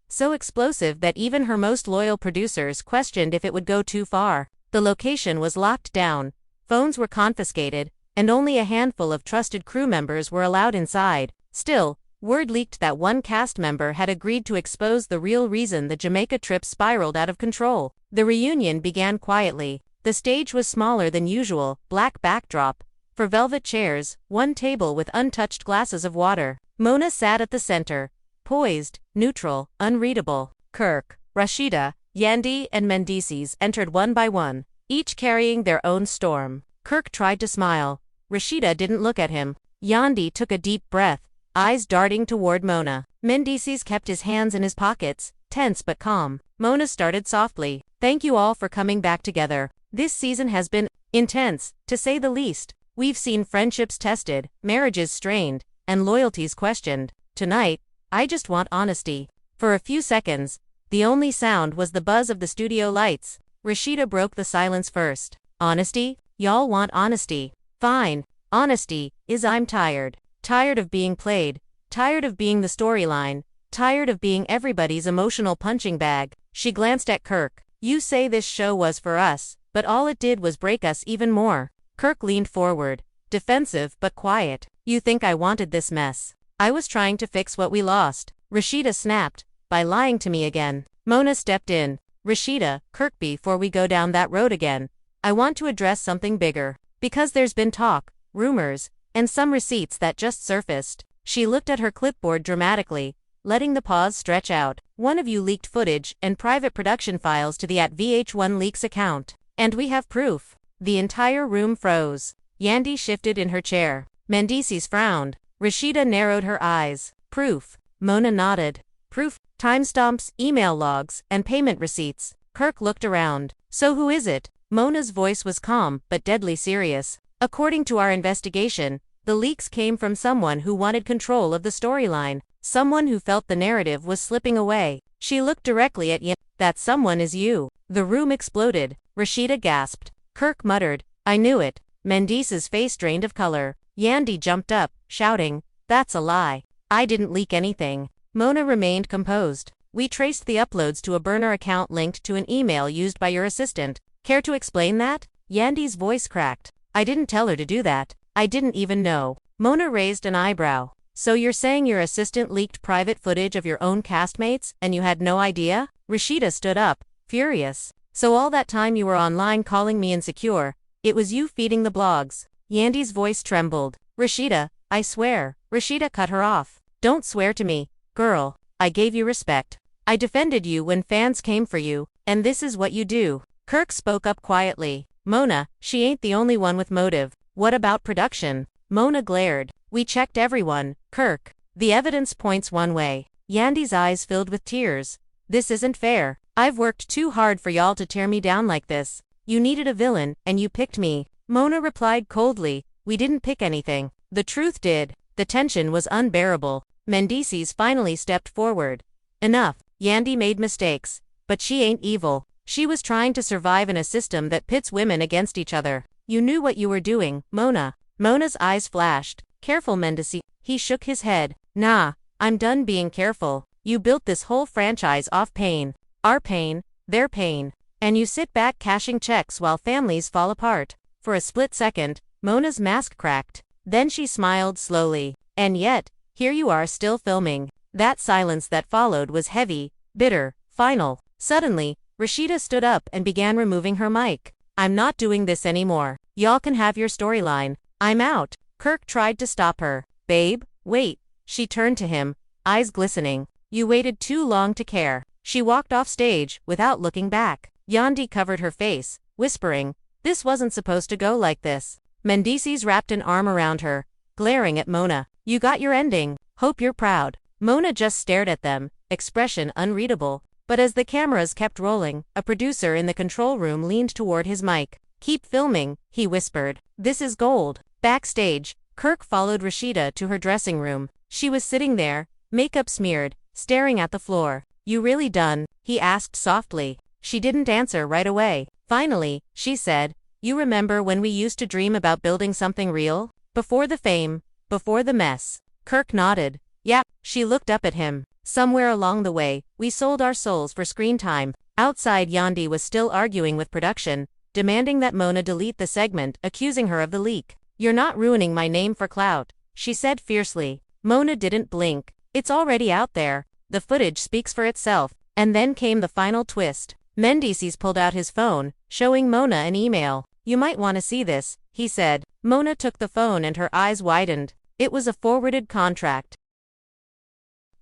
so explosive that even her most loyal producers questioned if it would go too far. The location was locked down, phones were confiscated, and only a handful of trusted crew members were allowed inside. Still, word leaked that one cast member had agreed to expose the real reason the Jamaica trip spiraled out of control. The reunion began quietly. The stage was smaller than usual, black backdrop, for velvet chairs, one table with untouched glasses of water. Mona sat at the center, poised, neutral, unreadable. Kirk, Rasheeda, Yandy, and Mendeecees entered one by one, each carrying their own storm. Kirk tried to smile. Rasheeda didn't look at him. Yandy took a deep breath, eyes darting toward Mona. Mendeecees kept his hands in his pockets, tense but calm. Mona started softly. Thank you all for coming back together. This season has been intense, to say the least. We've seen friendships tested, marriages strained, and loyalties questioned. Tonight, I just want honesty. For a few seconds, the only sound was the buzz of the studio lights. Rasheeda broke the silence first. Honesty? Y'all want honesty. Fine. Honesty is I'm tired. Tired of being played. Tired of being the storyline. Tired of being everybody's emotional punching bag. She glanced at Kirk. You say this show was for us, but all it did was break us even more. Kirk leaned forward, defensive but quiet. You think I wanted this mess? I was trying to fix what we lost. Rasheeda snapped, by lying to me again. Mona stepped in. Rasheeda, Kirk, before we go down that road again, I want to address something bigger. Because there's been talk, rumors, and some receipts that just surfaced. She looked at her clipboard dramatically, letting the pause stretch out. One of you leaked footage and private production files to the @VH1 Leaks account. And we have proof. The entire room froze. Yandy shifted in her chair. Mendeecees frowned. Rasheeda narrowed her eyes. Proof. Mona nodded. Proof. Timestamps, email logs, and payment receipts. Kirk looked around. So who is it? Mona's voice was calm, but deadly serious. According to our investigation, the leaks came from someone who wanted control of the storyline. Someone who felt the narrative was slipping away. She looked directly at Yandy. That someone is you. The room exploded. Rasheeda gasped. Kirk muttered, I knew it. Mendeecees' face drained of color. Yandy jumped up, shouting, That's a lie. I didn't leak anything. Mona remained composed. We traced the uploads to a burner account linked to an email used by your assistant. Care to explain that? Yandy's voice cracked. I didn't tell her to do that. I didn't even know. Mona raised an eyebrow. So you're saying your assistant leaked private footage of your own castmates, and you had no idea? Rasheeda stood up, furious. So all that time you were online calling me insecure, it was you feeding the blogs. Yandy's voice trembled. Rasheeda, I swear. Rasheeda cut her off. Don't swear to me, girl. I gave you respect. I defended you when fans came for you, and this is what you do. Kirk spoke up quietly. Mona, she ain't the only one with motive. What about production? Mona glared. We checked everyone, Kirk. The evidence points one way. Yandy's eyes filled with tears. This isn't fair. I've worked too hard for y'all to tear me down like this. You needed a villain, and you picked me. Mona replied coldly, we didn't pick anything. The truth did. The tension was unbearable. Mendeecees finally stepped forward. Enough. Yandy made mistakes. But she ain't evil. She was trying to survive in a system that pits women against each other. You knew what you were doing, Mona. Mona's eyes flashed. Careful, Mendeecees. He shook his head. Nah, I'm done being careful. You built this whole franchise off pain. Our pain, their pain. And you sit back cashing checks while families fall apart. For a split second, Mona's mask cracked. Then she smiled slowly. And yet, here you are still filming. That silence that followed was heavy, bitter, final. Suddenly, Rasheeda stood up and began removing her mic. I'm not doing this anymore. Y'all can have your storyline. I'm out. Kirk tried to stop her. Babe, wait. She turned to him, eyes glistening. You waited too long to care. She walked off stage, without looking back. Yandy covered her face, whispering, this wasn't supposed to go like this. Mendeecees wrapped an arm around her, glaring at Mona. You got your ending. Hope you're proud. Mona just stared at them, expression unreadable. But as the cameras kept rolling, a producer in the control room leaned toward his mic. Keep filming, he whispered. This is gold. Backstage, Kirk followed Rasheeda to her dressing room. She was sitting there, makeup smeared, staring at the floor. You really done? He asked softly. She didn't answer right away. Finally, she said, you remember when we used to dream about building something real? Before the fame, before the mess. Kirk nodded. Yep. She looked up at him. Somewhere along the way, we sold our souls for screen time. Outside, Yandy was still arguing with production, demanding that Mona delete the segment, accusing her of the leak. You're not ruining my name for clout, she said fiercely. Mona didn't blink. It's already out there. The footage speaks for itself. And then came the final twist. Mendeecees pulled out his phone, showing Mona an email. You might want to see this, he said. Mona took the phone and her eyes widened. It was a forwarded contract.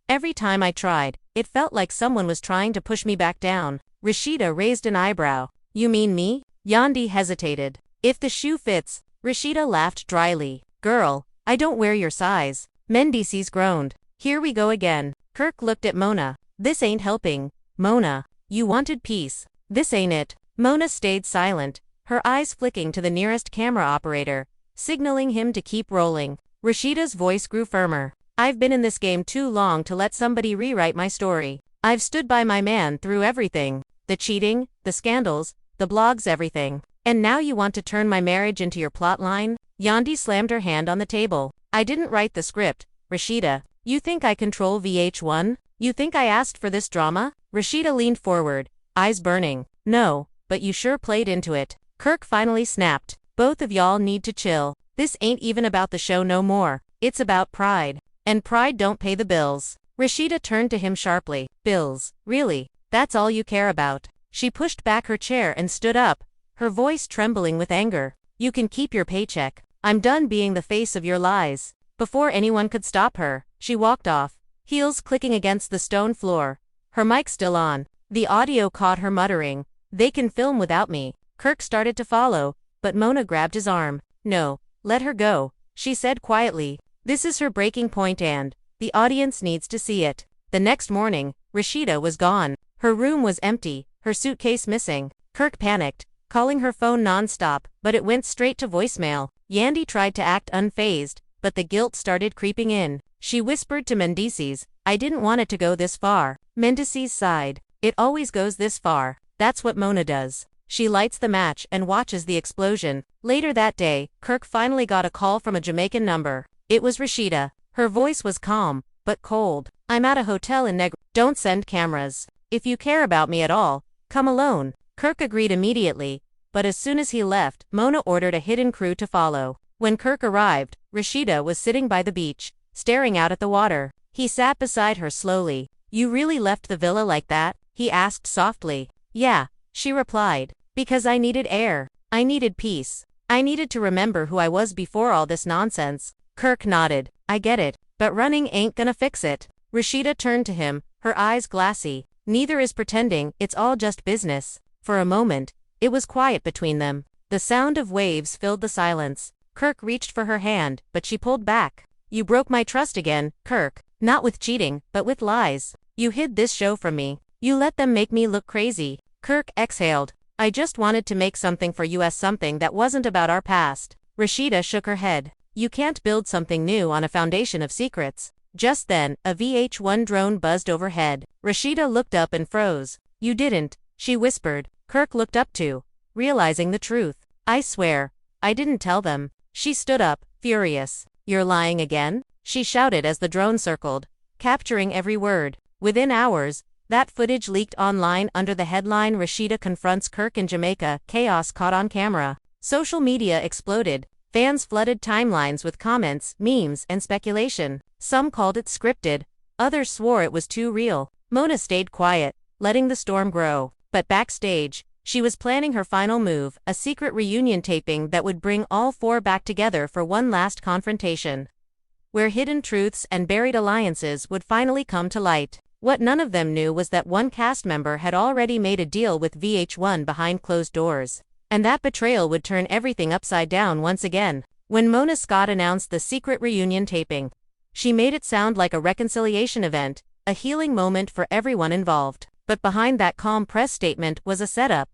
Every time I tried, it felt like someone was trying to push me back down. Rasheeda raised an eyebrow. You mean me? Yandy hesitated. If the shoe fits, Rasheeda laughed dryly. Girl, I don't wear your size. Mendeecees groaned. Here we go again. Kirk looked at Mona. This ain't helping. Mona, you wanted peace. This ain't it. Mona stayed silent, her eyes flicking to the nearest camera operator, signaling him to keep rolling. Rasheeda's voice grew firmer. I've been in this game too long to let somebody rewrite my story. I've stood by my man through everything. The cheating, the scandals, the blogs, everything. And now you want to turn my marriage into your plotline? Yandy slammed her hand on the table. I didn't write the script, Rasheeda. You think I control VH1? You think I asked for this drama? Rasheeda leaned forward, eyes burning. No, but you sure played into it. Kirk finally snapped. Both of y'all need to chill. This ain't even about the show no more. It's about pride. And pride don't pay the bills. Rasheeda turned to him sharply. Bills, really? That's all you care about? She pushed back her chair and stood up, her voice trembling with anger. You can keep your paycheck. I'm done being the face of your lies. Before anyone could stop her, she walked off, heels clicking against the stone floor, her mic still on. The audio caught her muttering, they can film without me. Kirk started to follow, but Mona grabbed his arm. No, let her go, she said quietly. This is her breaking point and the audience needs to see it. The next morning, Rasheeda was gone. Her room was empty, her suitcase missing. Kirk panicked, calling her phone non-stop, but it went straight to voicemail. Yandy tried to act unfazed, but the guilt started creeping in. She whispered to Mendeecees, I didn't want it to go this far. Mendeecees sighed. It always goes this far. That's what Mona does. She lights the match and watches the explosion. Later that day, Kirk finally got a call from a Jamaican number. It was Rasheeda. Her voice was calm, but cold. I'm at a hotel in Don't send cameras. If you care about me at all, come alone. Kirk agreed immediately, but as soon as he left, Mona ordered a hidden crew to follow. When Kirk arrived, Rasheeda was sitting by the beach, staring out at the water. He sat beside her slowly. You really left the villa like that? He asked softly. Yeah, she replied. Because I needed air. I needed peace. I needed to remember who I was before all this nonsense. Kirk nodded. I get it, but running ain't gonna fix it. Rasheeda turned to him, her eyes glassy. Neither is pretending, it's all just business. For a moment, it was quiet between them. The sound of waves filled the silence. Kirk reached for her hand, but she pulled back. You broke my trust again, Kirk. Not with cheating, but with lies. You hid this show from me. You let them make me look crazy. Kirk exhaled. I just wanted to make something for us, something that wasn't about our past. Rasheeda shook her head. You can't build something new on a foundation of secrets. Just then, a VH1 drone buzzed overhead. Rasheeda looked up and froze. You didn't, she whispered. Kirk looked up too, realizing the truth. I swear, I didn't tell them. She stood up, furious. You're lying again? She shouted as the drone circled, capturing every word. Within hours, that footage leaked online under the headline Rasheeda confronts Kirk in Jamaica, chaos caught on camera. Social media exploded. Fans flooded timelines with comments, memes, and speculation. Some called it scripted, others swore it was too real. Mona stayed quiet, letting the storm grow. But backstage, she was planning her final move, a secret reunion taping that would bring all four back together for one last confrontation, where hidden truths and buried alliances would finally come to light. What none of them knew was that one cast member had already made a deal with VH1 behind closed doors. And that betrayal would turn everything upside down once again. When Mona Scott announced the secret reunion taping, she made it sound like a reconciliation event, a healing moment for everyone involved. But behind that calm press statement was a setup,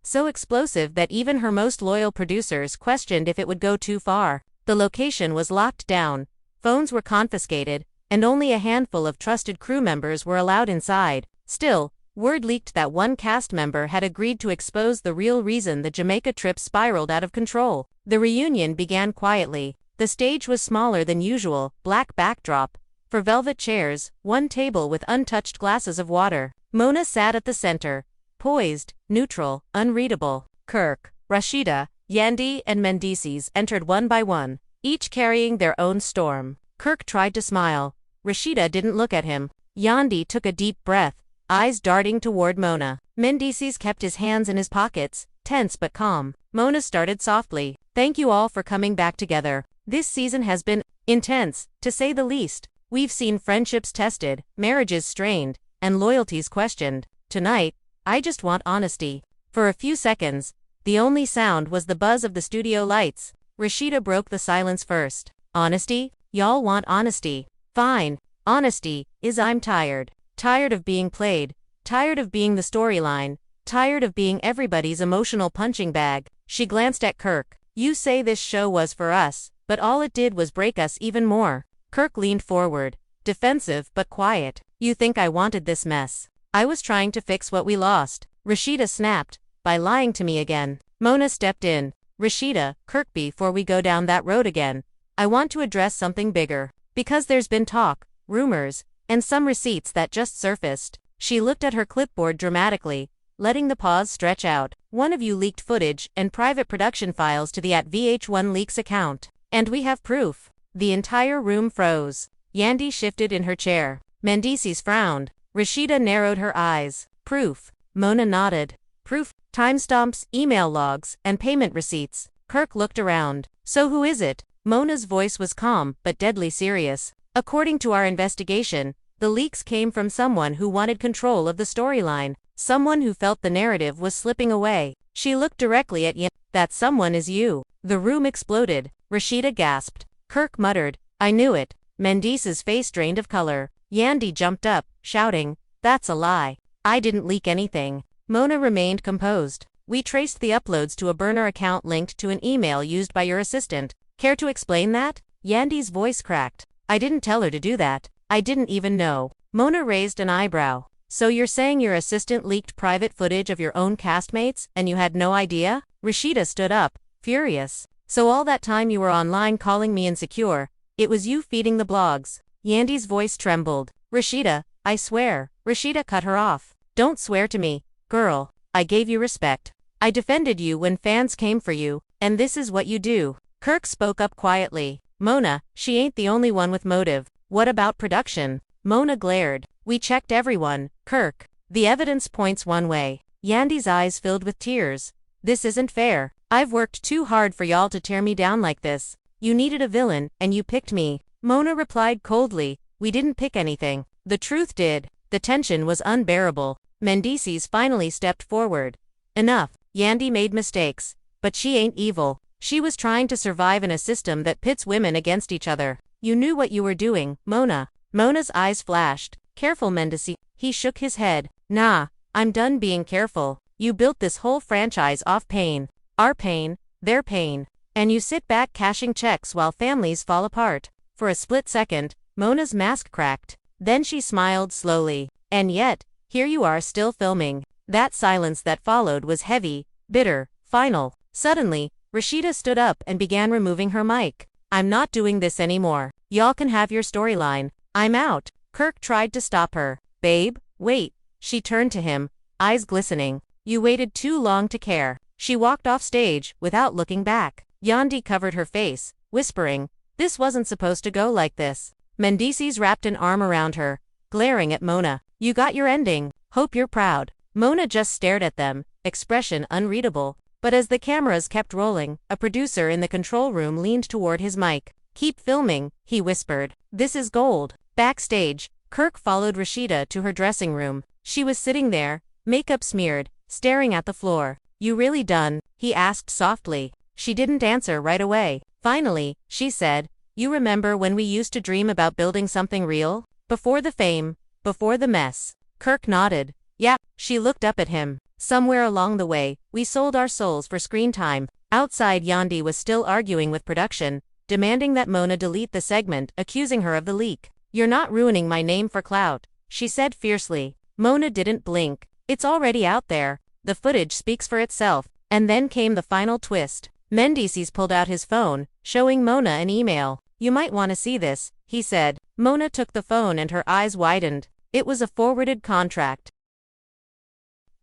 so explosive that even her most loyal producers questioned if it would go too far. The location was locked down, phones were confiscated, and only a handful of trusted crew members were allowed inside. Still, word leaked that one cast member had agreed to expose the real reason the Jamaica trip spiraled out of control. The reunion began quietly. The stage was smaller than usual, black backdrop, for velvet chairs, one table with untouched glasses of water. Mona sat at the center, poised, neutral, unreadable. Kirk, Rasheeda, Yandy, and Mendeecees entered one by one, each carrying their own storm. Kirk tried to smile. Rasheeda didn't look at him. Yandy took a deep breath, eyes darting toward Mona. Mendeecees kept his hands in his pockets, tense but calm. Mona started softly. Thank you all for coming back together. This season has been intense, to say the least. We've seen friendships tested, marriages strained, and loyalties questioned. Tonight, I just want honesty. For a few seconds, the only sound was the buzz of the studio lights. Rasheeda broke the silence first. Honesty? Y'all want honesty. Fine. Honesty is I'm tired. Tired of being played. Tired of being the storyline. Tired of being everybody's emotional punching bag. She glanced at Kirk. You say this show was for us, but all it did was break us even more. Kirk leaned forward, defensive but quiet. You think I wanted this mess? I was trying to fix what we lost. Rasheeda snapped, by lying to me again. Mona stepped in. Rasheeda, Kirk, before we go down that road again, I want to address something bigger. Because there's been talk, rumors, and some receipts that just surfaced. She looked at her clipboard dramatically, letting the pause stretch out. One of you leaked footage and private production files to the @VH1 Leaks account. And we have proof. The entire room froze. Yandy shifted in her chair. Mendeecees frowned. Rasheeda narrowed her eyes. Proof. Mona nodded. Proof. Timestamps, email logs, and payment receipts. Kirk looked around. So who is it? Mona's voice was calm, but deadly serious. According to our investigation, the leaks came from someone who wanted control of the storyline. Someone who felt the narrative was slipping away. She looked directly at Yandy. That someone is you. The room exploded. Rasheeda gasped. Kirk muttered, I knew it. Mendeecees' face drained of color. Yandy jumped up, shouting, That's a lie. I didn't leak anything. Mona remained composed. We traced the uploads to a burner account linked to an email used by your assistant. Care to explain that? Yandy's voice cracked. I didn't tell her to do that. I didn't even know. Mona raised an eyebrow. So you're saying your assistant leaked private footage of your own castmates, and you had no idea? Rasheeda stood up, furious. So all that time you were online calling me insecure, it was you feeding the blogs. Yandy's voice trembled. Rasheeda, I swear. Rasheeda cut her off. Don't swear to me, girl. I gave you respect. I defended you when fans came for you, and this is what you do. Kirk spoke up quietly. Mona, she ain't the only one with motive. What about production? Mona glared. We checked everyone, Kirk. The evidence points one way. Yandy's eyes filled with tears. This isn't fair. I've worked too hard for y'all to tear me down like this. You needed a villain, and you picked me. Mona replied coldly. We didn't pick anything. The truth did. The tension was unbearable. Mendeecees finally stepped forward. Enough. Yandy made mistakes. But she ain't evil. She was trying to survive in a system that pits women against each other. You knew what you were doing, Mona. Mona's eyes flashed. Careful, Mendeecees. He shook his head. Nah, I'm done being careful. You built this whole franchise off pain. Our pain, their pain. And you sit back cashing checks while families fall apart. For a split second, Mona's mask cracked. Then she smiled slowly. And yet, here you are still filming. That silence that followed was heavy, bitter, final. Suddenly, Rasheeda stood up and began removing her mic. I'm not doing this anymore. Y'all can have your storyline. I'm out. Kirk tried to stop her. Babe, wait. She turned to him, eyes glistening. You waited too long to care. She walked off stage, without looking back. Yandy covered her face, whispering, this wasn't supposed to go like this. Mendeecees wrapped an arm around her, glaring at Mona. You got your ending. Hope you're proud. Mona just stared at them, expression unreadable. But as the cameras kept rolling, a producer in the control room leaned toward his mic. Keep filming, he whispered. This is gold. Backstage, Kirk followed Rasheeda to her dressing room. She was sitting there, makeup smeared, staring at the floor. You really done? He asked softly. She didn't answer right away. Finally, she said, you remember when we used to dream about building something real? Before the fame, before the mess. Kirk nodded. Yeah, she looked up at him. Somewhere along the way, we sold our souls for screen time. Outside, Yandy was still arguing with production, demanding that Mona delete the segment, accusing her of the leak. You're not ruining my name for clout, she said fiercely. Mona didn't blink. It's already out there. The footage speaks for itself. And then came the final twist. Mendeecees pulled out his phone, showing Mona an email. You might want to see this, he said. Mona took the phone and her eyes widened. It was a forwarded contract.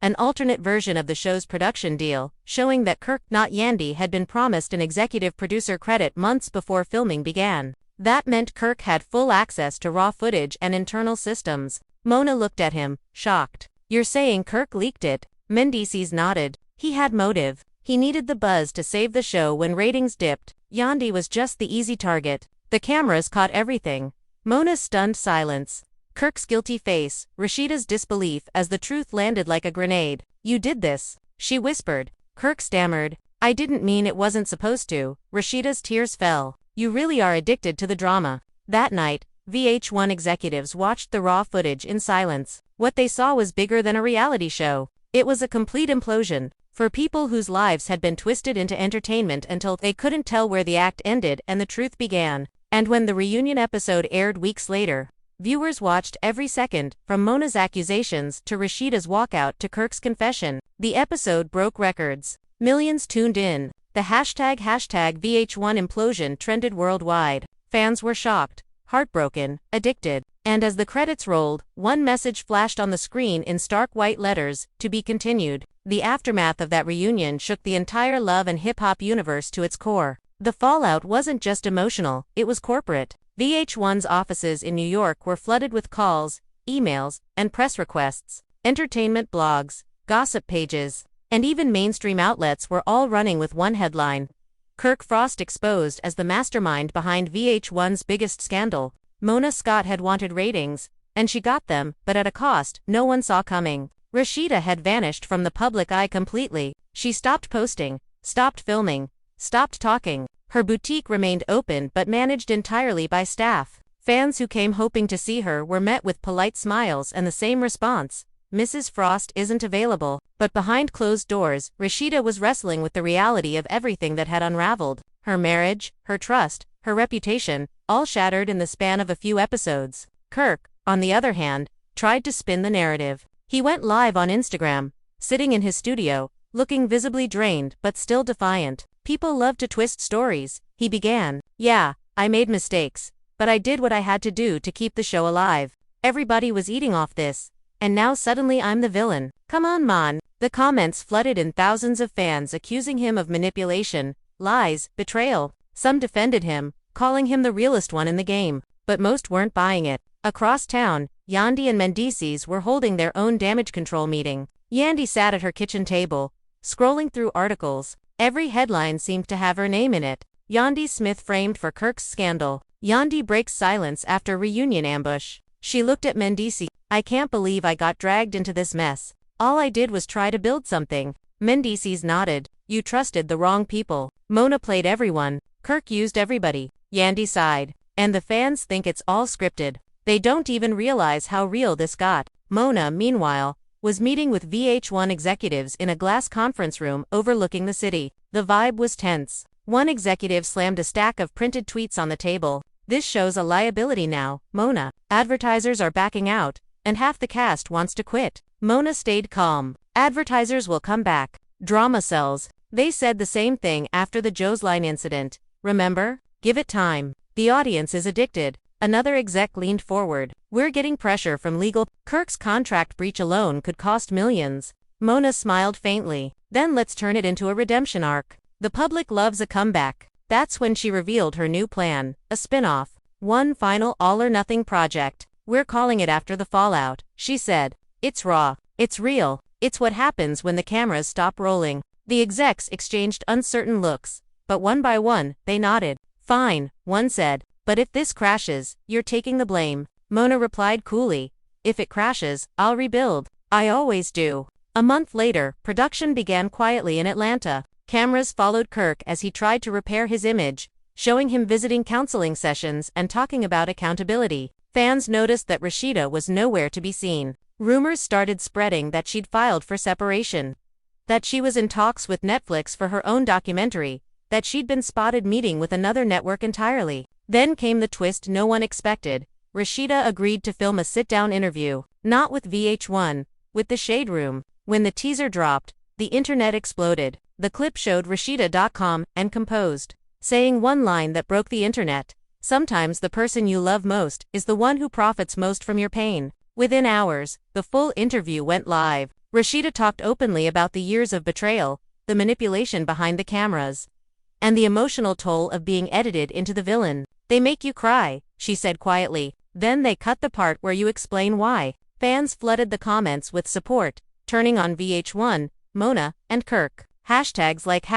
An alternate version of the show's production deal, showing that Kirk, not Yandy, had been promised an executive producer credit months before filming began. That meant Kirk had full access to raw footage and internal systems. Mona looked at him, shocked. You're saying Kirk leaked it? Mendeecees nodded. He had motive. He needed the buzz to save the show when ratings dipped. Yandy was just the easy target. The cameras caught everything. Mona's stunned silence. Kirk's guilty face, Rasheeda's disbelief as the truth landed like a grenade. You did this, she whispered. Kirk stammered. I didn't mean it wasn't supposed to. Rasheeda's tears fell. You really are addicted to the drama. That night, VH1 executives watched the raw footage in silence. What they saw was bigger than a reality show. It was a complete implosion. For people whose lives had been twisted into entertainment until they couldn't tell where the act ended and the truth began. And when the reunion episode aired weeks later, viewers watched every second, from Mona's accusations to Rasheeda's walkout to Kirk's confession. The episode broke records. Millions tuned in. The hashtag VH1 implosion trended worldwide. Fans were shocked, heartbroken, addicted. And as the credits rolled, one message flashed on the screen in stark white letters, to be continued. The aftermath of that reunion shook the entire love and hip-hop universe to its core. The fallout wasn't just emotional, it was corporate. VH1's offices in New York were flooded with calls, emails, and press requests. Entertainment blogs, gossip pages, and even mainstream outlets were all running with one headline. Kirk Frost exposed as the mastermind behind VH1's biggest scandal. Mona Scott had wanted ratings, and she got them, but at a cost no one saw coming. Rasheeda had vanished from the public eye completely. She stopped posting, stopped filming, stopped talking. Her boutique remained open but managed entirely by staff. Fans who came hoping to see her were met with polite smiles and the same response. Mrs. Frost isn't available. But behind closed doors, Rasheeda was wrestling with the reality of everything that had unraveled. Her marriage, her trust, her reputation, all shattered in the span of a few episodes. Kirk, on the other hand, tried to spin the narrative. He went live on Instagram, sitting in his studio, looking visibly drained but still defiant. People love to twist stories, he began. Yeah, I made mistakes, but I did what I had to do to keep the show alive. Everybody was eating off this, and now suddenly I'm the villain. Come on, man. The comments flooded in, thousands of fans accusing him of manipulation, lies, betrayal. Some defended him, calling him the realest one in the game, but most weren't buying it. Across town, Yandy and Mendeecees were holding their own damage control meeting. Yandy sat at her kitchen table, scrolling through articles. Every headline seemed to have her name in it. Yandy Smith framed for Kirk's scandal. Yandy breaks silence after reunion ambush. She looked at Mendeecees. I can't believe I got dragged into this mess. All I did was try to build something. Mendeecees nodded. You trusted the wrong people. Mona played everyone. Kirk used everybody. Yandy sighed. And the fans think it's all scripted. They don't even realize how real this got. Mona, meanwhile, was meeting with VH1 executives in a glass conference room overlooking the city. The vibe was tense. One executive slammed a stack of printed tweets on the table. "This show's a liability now, Mona. Advertisers are backing out, and half the cast wants to quit." Mona stayed calm. "Advertisers will come back. Drama sells. They said the same thing after the Joe's Line incident. Remember? Give it time. The audience is addicted." Another exec leaned forward. "We're getting pressure from legal. Kirk's contract breach alone could cost millions." Mona smiled faintly. "Then let's turn it into a redemption arc. The public loves a comeback." That's when she revealed her new plan, a spin-off. "One final all-or-nothing project. We're calling it after the fallout," she said. "It's raw. It's real. It's what happens when the cameras stop rolling." The execs exchanged uncertain looks, but one by one, they nodded. "Fine," one said. "But if this crashes, you're taking the blame." Mona replied coolly. "If it crashes, I'll rebuild. I always do." A month later, production began quietly in Atlanta. Cameras followed Kirk as he tried to repair his image, showing him visiting counseling sessions and talking about accountability. Fans noticed that Rasheeda was nowhere to be seen. Rumors started spreading that she'd filed for separation, that she was in talks with Netflix for her own documentary, that she'd been spotted meeting with another network entirely. Then came the twist no one expected. Rasheeda agreed to film a sit-down interview, not with VH1, with the Shade Room. When the teaser dropped, the internet exploded. The clip showed Rasheeda.com and composed, saying one line that broke the internet: "Sometimes the person you love most is the one who profits most from your pain." Within hours, the full interview went live. Rasheeda talked openly about the years of betrayal, the manipulation behind the cameras, and the emotional toll of being edited into the villain. "They make you cry," she said quietly. "Then they cut the part where you explain why." Fans flooded the comments with support, turning on VH1, Mona, and Kirk. Hashtags like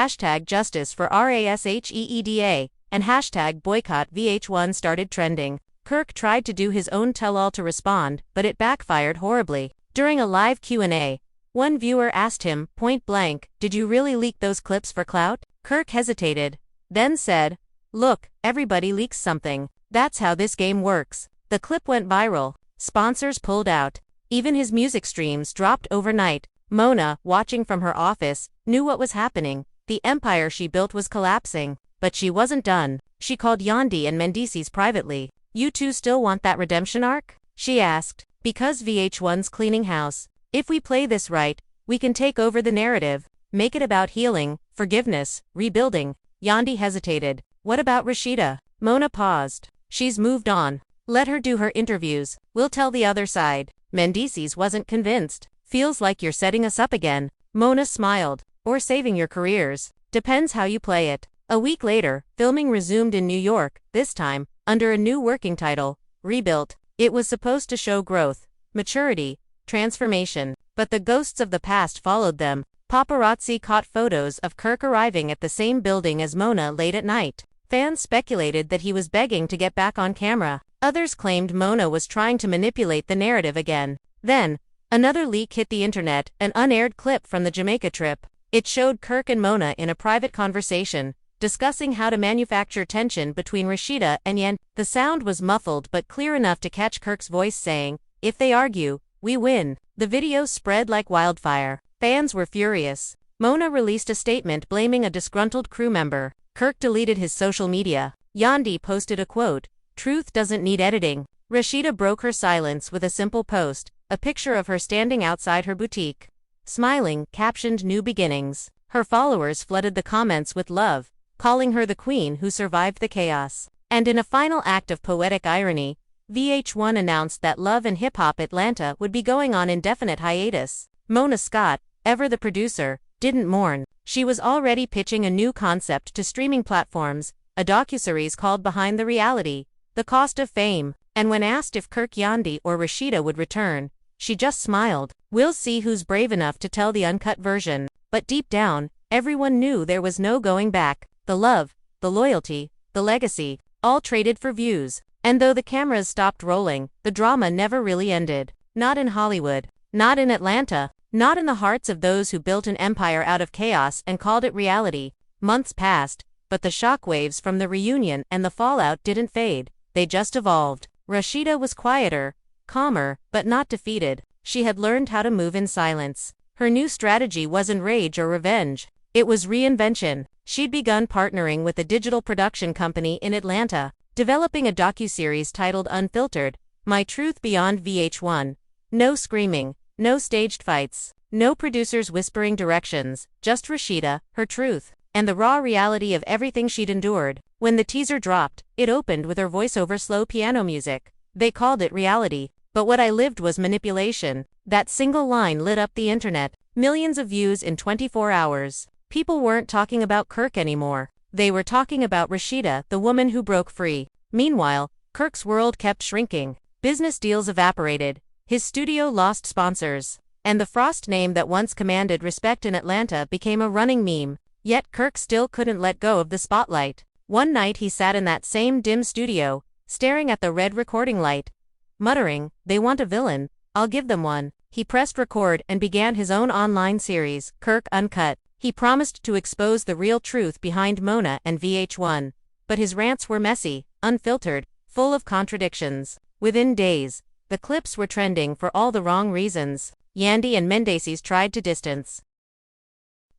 #Justice for Rasheeda and #Boycott VH1 started trending. Kirk tried to do his own tell-all to respond, but it backfired horribly. During a live Q&A, one viewer asked him, point blank, "Did you really leak those clips for clout?" Kirk hesitated, then said, "Look, everybody leaks something. That's how this game works." The clip went viral. Sponsors pulled out. Even his music streams dropped overnight. Mona, watching from her office, knew what was happening. The empire she built was collapsing. But she wasn't done. She called Yandy and Mendeecees privately. "You two still want that redemption arc?" she asked. "Because VH1's cleaning house. If we play this right, we can take over the narrative, make it about healing, forgiveness, rebuilding." Yandy hesitated. "What about Rasheeda?" Mona paused. "She's moved on. Let her do her interviews. We'll tell the other side." Mendeecees wasn't convinced. "Feels like you're setting us up again." Mona smiled. "Or saving your careers. Depends how you play it." A week later, filming resumed in New York, this time, under a new working title, Rebuilt. It was supposed to show growth, maturity, transformation. But the ghosts of the past followed them. Paparazzi caught photos of Kirk arriving at the same building as Mona late at night. Fans speculated that he was begging to get back on camera. Others claimed Mona was trying to manipulate the narrative again. Then, another leak hit the internet, an unaired clip from the Jamaica trip. It showed Kirk and Mona in a private conversation, discussing how to manufacture tension between Rasheeda and Yandy. The sound was muffled but clear enough to catch Kirk's voice saying, "If they argue, we win." The video spread like wildfire. Fans were furious. Mona released a statement blaming a disgruntled crew member. Kirk deleted his social media. Yandy posted a quote, "Truth doesn't need editing." Rasheeda broke her silence with a simple post, a picture of her standing outside her boutique, smiling, captioned "New Beginnings." Her followers flooded the comments with love, calling her the queen who survived the chaos. And in a final act of poetic irony, VH1 announced that Love and Hip Hop Atlanta would be going on indefinite hiatus. Mona Scott, ever the producer, didn't mourn. She was already pitching a new concept to streaming platforms, a docuseries called Behind the Reality, The Cost of Fame. And when asked if Kirk, Yandy, or Rasheeda would return, she just smiled. "We'll see who's brave enough to tell the uncut version." But deep down, everyone knew there was no going back. The love, the loyalty, the legacy, all traded for views. And though the cameras stopped rolling, the drama never really ended. Not in Hollywood. Not in Atlanta. Not in the hearts of those who built an empire out of chaos and called it reality. Months passed, but the shockwaves from the reunion and the fallout didn't fade. They just evolved. Rasheeda was quieter, calmer, but not defeated. She had learned how to move in silence. Her new strategy wasn't rage or revenge. It was reinvention. She'd begun partnering with a digital production company in Atlanta, developing a docuseries titled Unfiltered, My Truth Beyond VH1. No screaming, no staged fights, no producers whispering directions, just Rasheeda, her truth, and the raw reality of everything she'd endured. When the teaser dropped, it opened with her voiceover slow piano music. They called it reality, but what I lived was manipulation. That single line lit up the internet. Millions of views in 24 hours. People weren't talking about Kirk anymore. They were talking about Rasheeda, the woman who broke free. Meanwhile, Kirk's world kept shrinking. Business deals evaporated. His studio lost sponsors. And the Frost name that once commanded respect in Atlanta became a running meme. Yet Kirk still couldn't let go of the spotlight. One night he sat in that same dim studio, staring at the red recording light, muttering, "They want a villain, I'll give them one." He pressed record and began his own online series, Kirk Uncut. He promised to expose the real truth behind Mona and VH1. But his rants were messy, unfiltered, full of contradictions. Within days, the clips were trending for all the wrong reasons. Yandy and Mendeecees tried to distance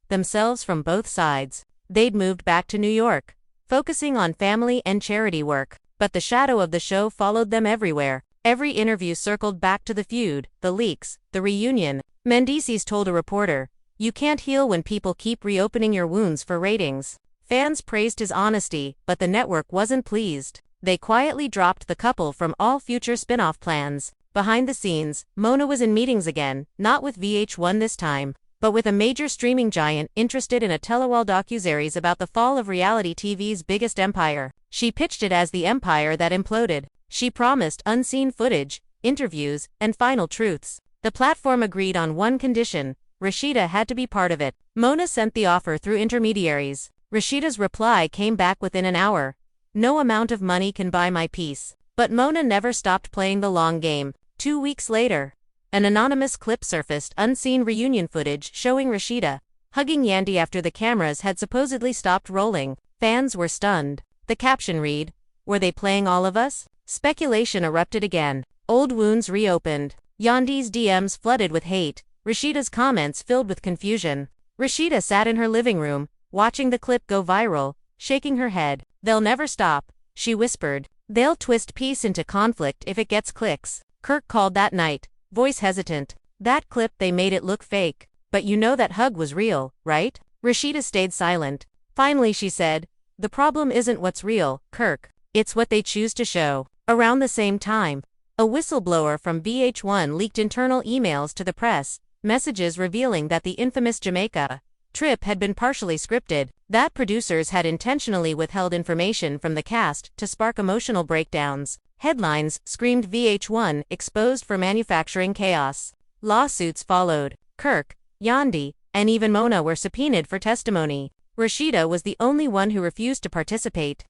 themselves from both sides. They'd moved back to New York, focusing on family and charity work. But the shadow of the show followed them everywhere. Every interview circled back to the feud, the leaks, the reunion. Mendeecees told a reporter, "You can't heal when people keep reopening your wounds for ratings." Fans praised his honesty, but the network wasn't pleased. They quietly dropped the couple from all future spin-off plans. Behind the scenes, Mona was in meetings again, not with VH1 this time, but with a major streaming giant interested in a tell-all docuseries about the fall of reality TV's biggest empire. She pitched it as the empire that imploded. She promised unseen footage, interviews, and final truths. The platform agreed on one condition: Rasheeda had to be part of it. Mona sent the offer through intermediaries. Rasheeda's reply came back within an hour: "No amount of money can buy my peace." But Mona never stopped playing the long game. 2 weeks later, an anonymous clip surfaced, unseen reunion footage showing Rasheeda hugging Yandy after the cameras had supposedly stopped rolling. Fans were stunned. The caption read, "Were they playing all of us?" Speculation erupted again. Old wounds reopened. Yandy's DMs flooded with hate. Rasheeda's comments filled with confusion. Rasheeda sat in her living room, watching the clip go viral, shaking her head. "They'll never stop," she whispered. "They'll twist peace into conflict if it gets clicks." Kirk called that night, voice hesitant. "That clip, they made it look fake. But you know that hug was real, right?" Rasheeda stayed silent. Finally she said, "The problem isn't what's real, Kirk. It's what they choose to show." Around the same time, a whistleblower from VH1 leaked internal emails to the press, messages revealing that the infamous Jamaica trip had been partially scripted, that producers had intentionally withheld information from the cast to spark emotional breakdowns. Headlines screamed VH1 exposed for manufacturing chaos. Lawsuits followed. Kirk, Yandy, and even Mona were subpoenaed for testimony. Rasheeda was the only one who refused to participate,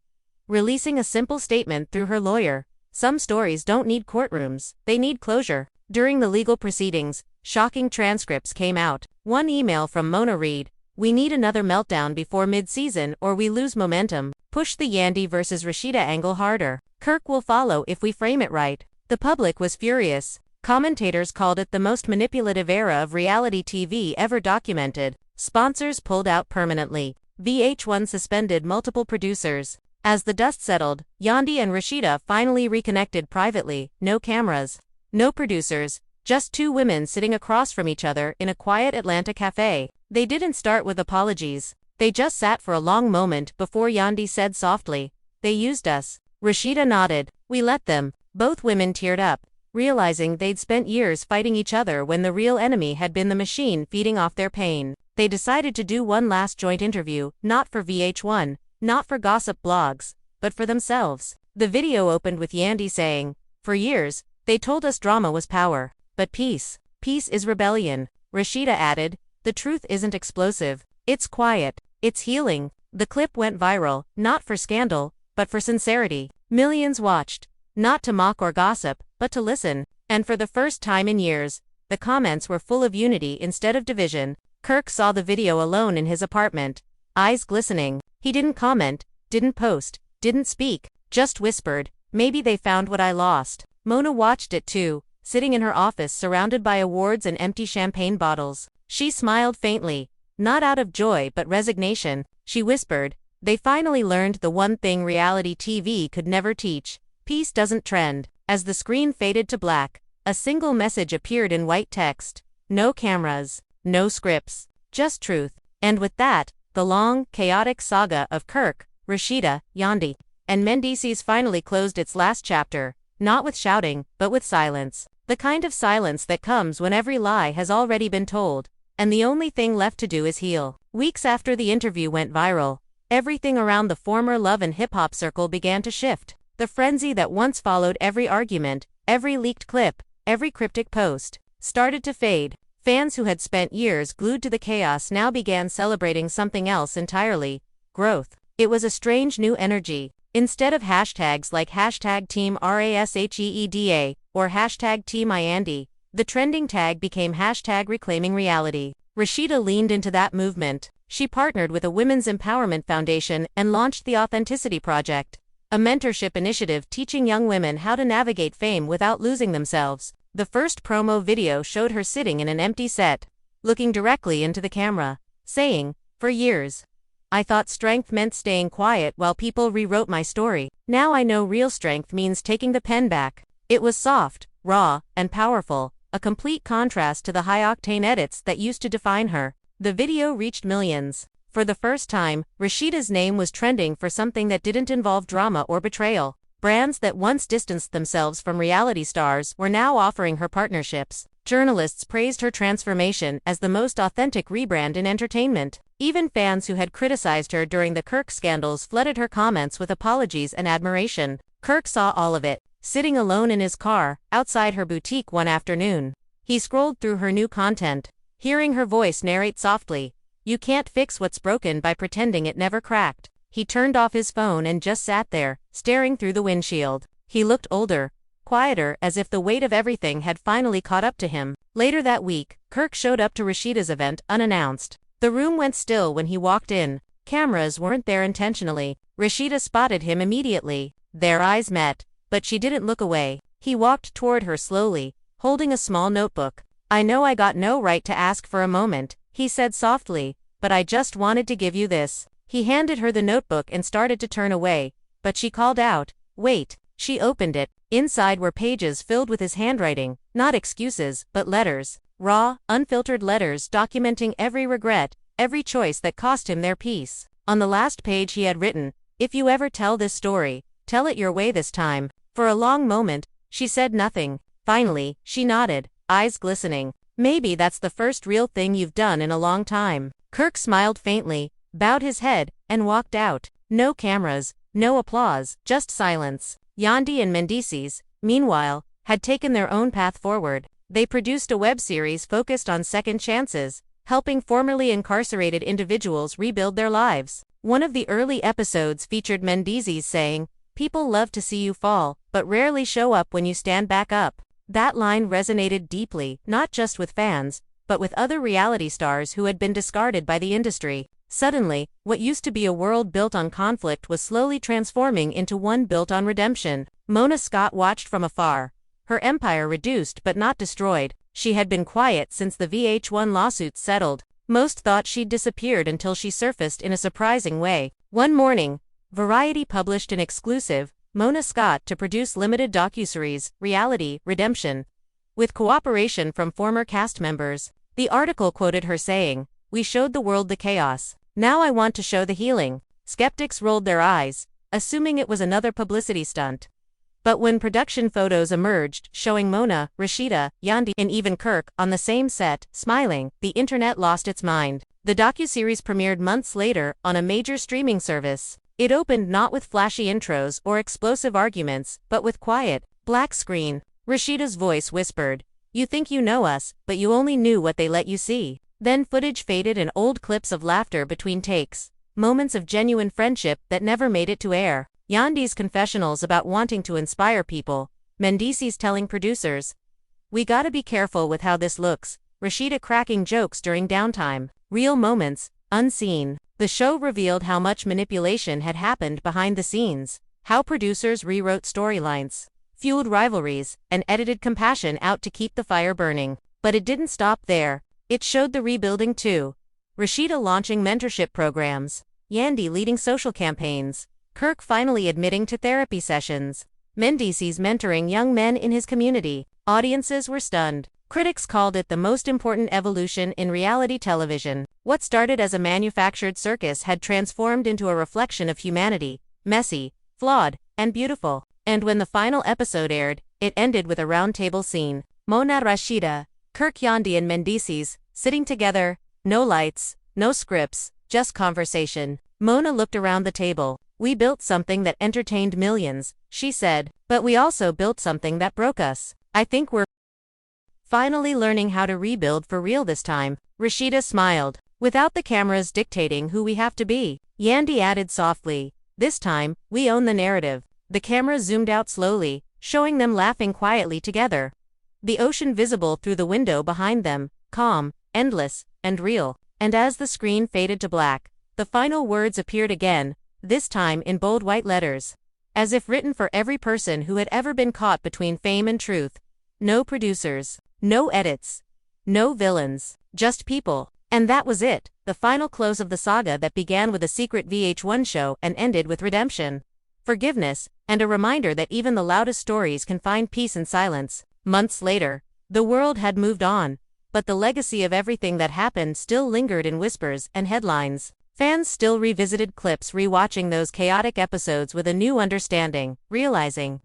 releasing a simple statement through her lawyer: "Some stories don't need courtrooms, they need closure." During the legal proceedings, shocking transcripts came out. One email from Mona read, "We need another meltdown before mid-season or we lose momentum. Push the Yandy versus Rasheeda angle harder. Kirk will follow if we frame it right." The public was furious. Commentators called it the most manipulative era of reality TV ever documented. Sponsors pulled out permanently. VH1 suspended multiple producers. As the dust settled, Yandy and Rasheeda finally reconnected privately. No cameras, no producers, just two women sitting across from each other in a quiet Atlanta cafe. They didn't start with apologies. They just sat for a long moment before Yandy said softly, "They used us." Rasheeda nodded. "We let them." Both women teared up, realizing they'd spent years fighting each other when the real enemy had been the machine feeding off their pain. They decided to do one last joint interview, not for VH1, not for gossip blogs, but for themselves. The video opened with Yandy saying, "For years, they told us drama was power. But peace is rebellion." Rasheeda added, "The truth isn't explosive. It's quiet. It's healing." The clip went viral, not for scandal, but for sincerity. Millions watched, not to mock or gossip, but to listen. And for the first time in years, the comments were full of unity instead of division. Kirk saw the video alone in his apartment, eyes glistening. He didn't comment, didn't post, didn't speak, just whispered, "Maybe they found what I lost." Mona watched it too, sitting in her office surrounded by awards and empty champagne bottles. She smiled faintly, not out of joy but resignation. She whispered, "They finally learned the one thing reality TV could never teach. Peace doesn't trend." As the screen faded to black, a single message appeared in white text. No cameras, no scripts, just truth. And with that, the long, chaotic saga of Kirk, Rasheeda, Yandy, and Mendeecees finally closed its last chapter, not with shouting, but with silence. The kind of silence that comes when every lie has already been told, and the only thing left to do is heal. Weeks after the interview went viral, everything around the former love and hip-hop circle began to shift. The frenzy that once followed every argument, every leaked clip, every cryptic post, started to fade. Fans who had spent years glued to the chaos now began celebrating something else entirely: growth. It was a strange new energy. Instead of hashtags like hashtag Team Rasheeda or hashtag Team Yandy, the trending tag became hashtag Reclaiming Reality. Rasheeda leaned into that movement. She partnered with a women's empowerment foundation and launched the Authenticity Project, a mentorship initiative teaching young women how to navigate fame without losing themselves. The first promo video showed her sitting in an empty set, looking directly into the camera, saying, "For years, I thought strength meant staying quiet while people rewrote my story. Now I know real strength means taking the pen back." It was soft, raw, and powerful, a complete contrast to the high-octane edits that used to define her. The video reached millions. For the first time, Rasheeda's name was trending for something that didn't involve drama or betrayal. Brands that once distanced themselves from reality stars were now offering her partnerships. Journalists praised her transformation as the most authentic rebrand in entertainment. Even fans who had criticized her during the Kirk scandals flooded her comments with apologies and admiration. Kirk saw all of it, sitting alone in his car, outside her boutique one afternoon. He scrolled through her new content, hearing her voice narrate softly, "You can't fix what's broken by pretending it never cracked." He turned off his phone and just sat there, staring through the windshield. He looked older, quieter, as if the weight of everything had finally caught up to him. Later that week, Kirk showed up to Rasheeda's event unannounced. The room went still when he walked in. Cameras weren't there intentionally. Rasheeda spotted him immediately. Their eyes met, but she didn't look away. He walked toward her slowly, holding a small notebook. "I know I got no right to ask for a moment," he said softly, "but I just wanted to give you this." He handed her the notebook and started to turn away, but she called out, "Wait." She opened it. Inside were pages filled with his handwriting, not excuses, but letters. Raw, unfiltered letters documenting every regret, every choice that cost him their peace. On the last page he had written, "If you ever tell this story, tell it your way this time." For a long moment, she said nothing. Finally, she nodded, eyes glistening. "Maybe that's the first real thing you've done in a long time." Kirk smiled faintly, bowed his head, and walked out. No cameras, no applause, just silence. Yandy and Mendeecees, meanwhile, had taken their own path forward. They produced a web series focused on second chances, helping formerly incarcerated individuals rebuild their lives. One of the early episodes featured Mendeecees saying, "People love to see you fall, but rarely show up when you stand back up." That line resonated deeply, not just with fans, but with other reality stars who had been discarded by the industry. Suddenly, what used to be a world built on conflict was slowly transforming into one built on redemption. Mona Scott watched from afar. Her empire reduced but not destroyed. She had been quiet since the VH1 lawsuits settled. Most thought she'd disappeared until she surfaced in a surprising way. One morning, Variety published an exclusive, Mona Scott to produce limited docuseries, Reality, Redemption, with cooperation from former cast members. The article quoted her saying, "We showed the world the chaos. Now I want to show the healing." Skeptics rolled their eyes, assuming it was another publicity stunt. But when production photos emerged, showing Mona, Rasheeda, Yandy, and even Kirk on the same set, smiling, the internet lost its mind. The docuseries premiered months later on a major streaming service. It opened not with flashy intros or explosive arguments, but with quiet, black screen. Rasheeda's voice whispered, "You think you know us, but you only knew what they let you see." Then footage faded and old clips of laughter between takes, moments of genuine friendship that never made it to air. Yandy's confessionals about wanting to inspire people, Mendeecees telling producers, "We gotta be careful with how this looks," Rasheeda cracking jokes during downtime. Real moments, unseen. The show revealed how much manipulation had happened behind the scenes, how producers rewrote storylines, fueled rivalries, and edited compassion out to keep the fire burning. But it didn't stop there. It showed the rebuilding too. Rasheeda launching mentorship programs, Yandy leading social campaigns, Kirk finally admitting to therapy sessions, Mendeecees mentoring young men in his community. Audiences were stunned. Critics called it the most important evolution in reality television. What started as a manufactured circus had transformed into a reflection of humanity, messy, flawed, and beautiful. And when the final episode aired, it ended with a roundtable scene. Mona, Rasheeda, Kirk, Yandy, and Mendeecees sitting together, no lights, no scripts, just conversation. Mona looked around the table. "We built something that entertained millions," she said, "but we also built something that broke us. I think we're finally learning how to rebuild for real this time." Rasheeda smiled. "Without the cameras dictating who we have to be." Yandy added softly, "This time, we own the narrative." The camera zoomed out slowly, showing them laughing quietly together. The ocean visible through the window behind them, calm, endless, and real. And as the screen faded to black, the final words appeared again, this time in bold white letters, as if written for every person who had ever been caught between fame and truth. No producers, no edits, no villains, just people. And that was it, the final close of the saga that began with a secret VH1 show and ended with redemption, forgiveness, and a reminder that even the loudest stories can find peace in silence. Months later, the world had moved on, but the legacy of everything that happened still lingered in whispers and headlines. Fans still revisited clips, rewatching those chaotic episodes with a new understanding, realizing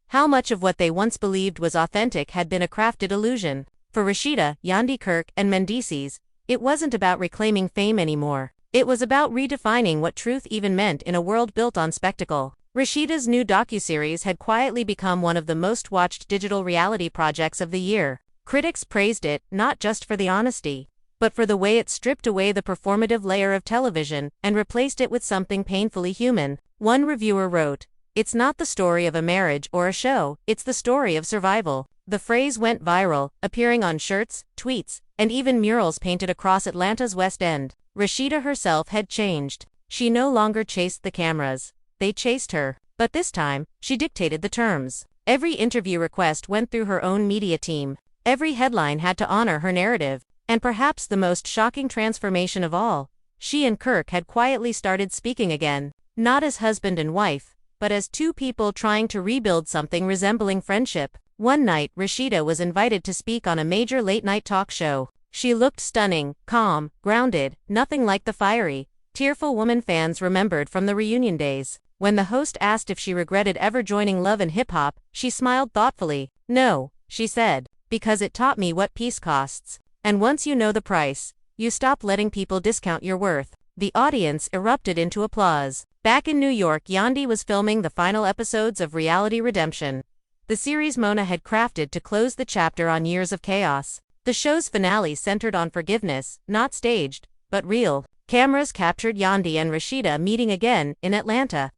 how much of what they once believed was authentic had been a crafted illusion. For Rasheeda, Yandy, Kirk, and Mendeecees, it wasn't about reclaiming fame anymore. It was about redefining what truth even meant in a world built on spectacle. Rasheeda's new docuseries had quietly become one of the most watched digital reality projects of the year. Critics praised it, not just for the honesty, but for the way it stripped away the performative layer of television and replaced it with something painfully human. One reviewer wrote, "It's not the story of a marriage or a show, it's the story of survival." The phrase went viral, appearing on shirts, tweets, and even murals painted across Atlanta's West End. Rasheeda herself had changed. She no longer chased the cameras. They chased her. But this time, she dictated the terms. Every interview request went through her own media team. Every headline had to honor her narrative. And perhaps the most shocking transformation of all, she and Kirk had quietly started speaking again, not as husband and wife, but as two people trying to rebuild something resembling friendship. One night, Rasheeda was invited to speak on a major late-night talk show. She looked stunning, calm, grounded, nothing like the fiery, tearful woman fans remembered from the reunion days. When the host asked if she regretted ever joining Love and Hip Hop, she smiled thoughtfully. "No," she said, "because it taught me what peace costs. And once you know the price, you stop letting people discount your worth." The audience erupted into applause. Back in New York, Yandy was filming the final episodes of Reality Redemption, the series Mona had crafted to close the chapter on years of chaos. The show's finale centered on forgiveness, not staged, but real. Cameras captured Yandy and Rasheeda meeting again in Atlanta,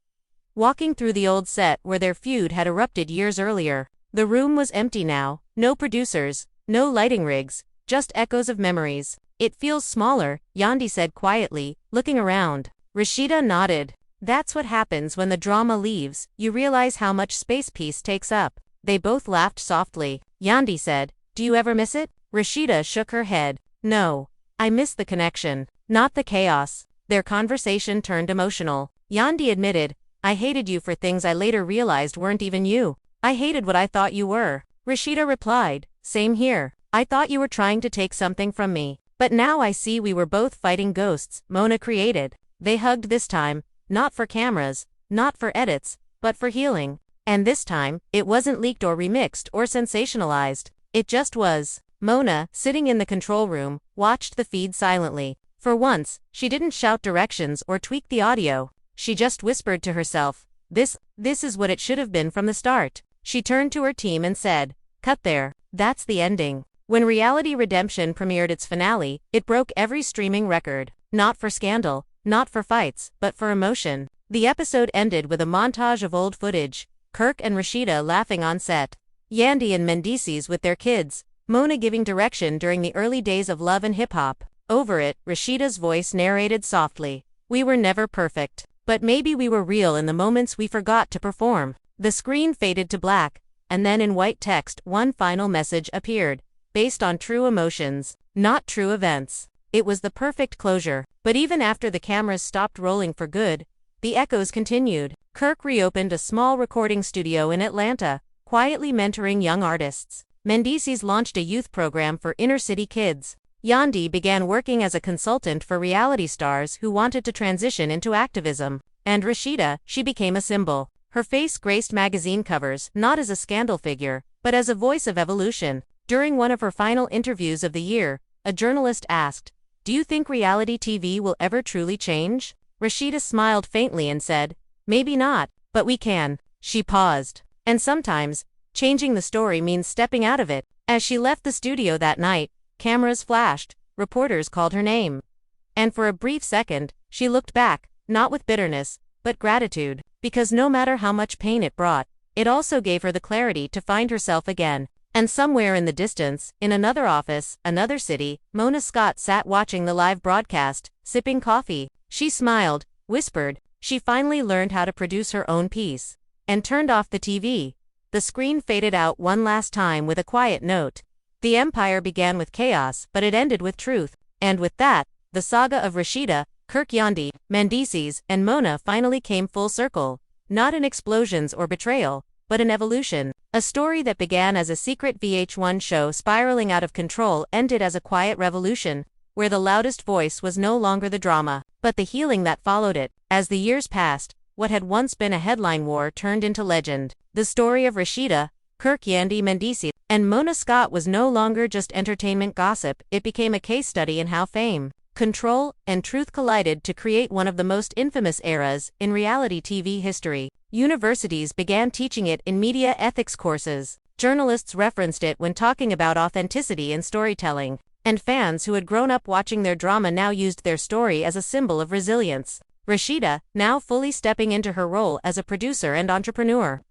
walking through the old set where their feud had erupted years earlier. The room was empty now, no producers, no lighting rigs, just echoes of memories. "It feels smaller," Yandy said quietly, looking around. Rasheeda nodded. "That's what happens when the drama leaves, you realize how much space peace takes up." They both laughed softly. Yandy said, "Do you ever miss it?" Rasheeda shook her head. "No. I miss the connection, not the chaos." Their conversation turned emotional. Yandy admitted, "I hated you for things I later realized weren't even you. I hated what I thought you were." Rasheeda replied, "Same here. I thought you were trying to take something from me. But now I see we were both fighting ghosts Mona created." They hugged this time, not for cameras, not for edits, but for healing. And this time, it wasn't leaked or remixed or sensationalized. It just was. Mona, sitting in the control room, watched the feed silently. For once, she didn't shout directions or tweak the audio. She just whispered to herself, This is what it should have been from the start." She turned to her team and said, "Cut there. That's the ending." When Reality Redemption premiered its finale, it broke every streaming record. Not for scandal, not for fights, but for emotion. The episode ended with a montage of old footage, Kirk and Rasheeda laughing on set, Yandy and Mendeecees with their kids, Mona giving direction during the early days of Love and Hip Hop. Over it, Rasheeda's voice narrated softly, "We were never perfect, but maybe we were real in the moments we forgot to perform." The screen faded to black, and then in white text, one final message appeared. Based on true emotions, not true events. It was the perfect closure. But even after the cameras stopped rolling for good, the echoes continued. Kirk reopened a small recording studio in Atlanta, quietly mentoring young artists. Mendeecees launched a youth program for inner-city kids. Yandy began working as a consultant for reality stars who wanted to transition into activism. And Rasheeda, she became a symbol. Her face graced magazine covers, not as a scandal figure, but as a voice of evolution. During one of her final interviews of the year, a journalist asked, "Do you think reality TV will ever truly change?" Rasheeda smiled faintly and said, "Maybe not, but we can." She paused. And sometimes, changing the story means stepping out of it. As she left the studio that night, cameras flashed, reporters called her name. And for a brief second, she looked back, not with bitterness, but gratitude, because no matter how much pain it brought, it also gave her the clarity to find herself again. And somewhere in the distance, in another office, another city, Mona Scott sat watching the live broadcast, sipping coffee. She smiled, whispered, she finally learned how to produce her own piece, and turned off the TV. The screen faded out one last time with a quiet note. The empire began with chaos, but it ended with truth. And with that, the saga of Rasheeda, Kirk Yandy, Mendeecees, and Mona finally came full circle. Not in explosions or betrayal, but in evolution. A story that began as a secret VH1 show spiraling out of control ended as a quiet revolution, where the loudest voice was no longer the drama, but the healing that followed it. As the years passed, what had once been a headline war turned into legend. The story of Rasheeda, Kirk Yandy Mendeecees, and Mona Scott was no longer just entertainment gossip, it became a case study in how fame, control, and truth collided to create one of the most infamous eras in reality TV history. Universities began teaching it in media ethics courses. Journalists referenced it when talking about authenticity in storytelling. And fans who had grown up watching their drama now used their story as a symbol of resilience. Rasheeda, now fully stepping into her role as a producer and entrepreneur,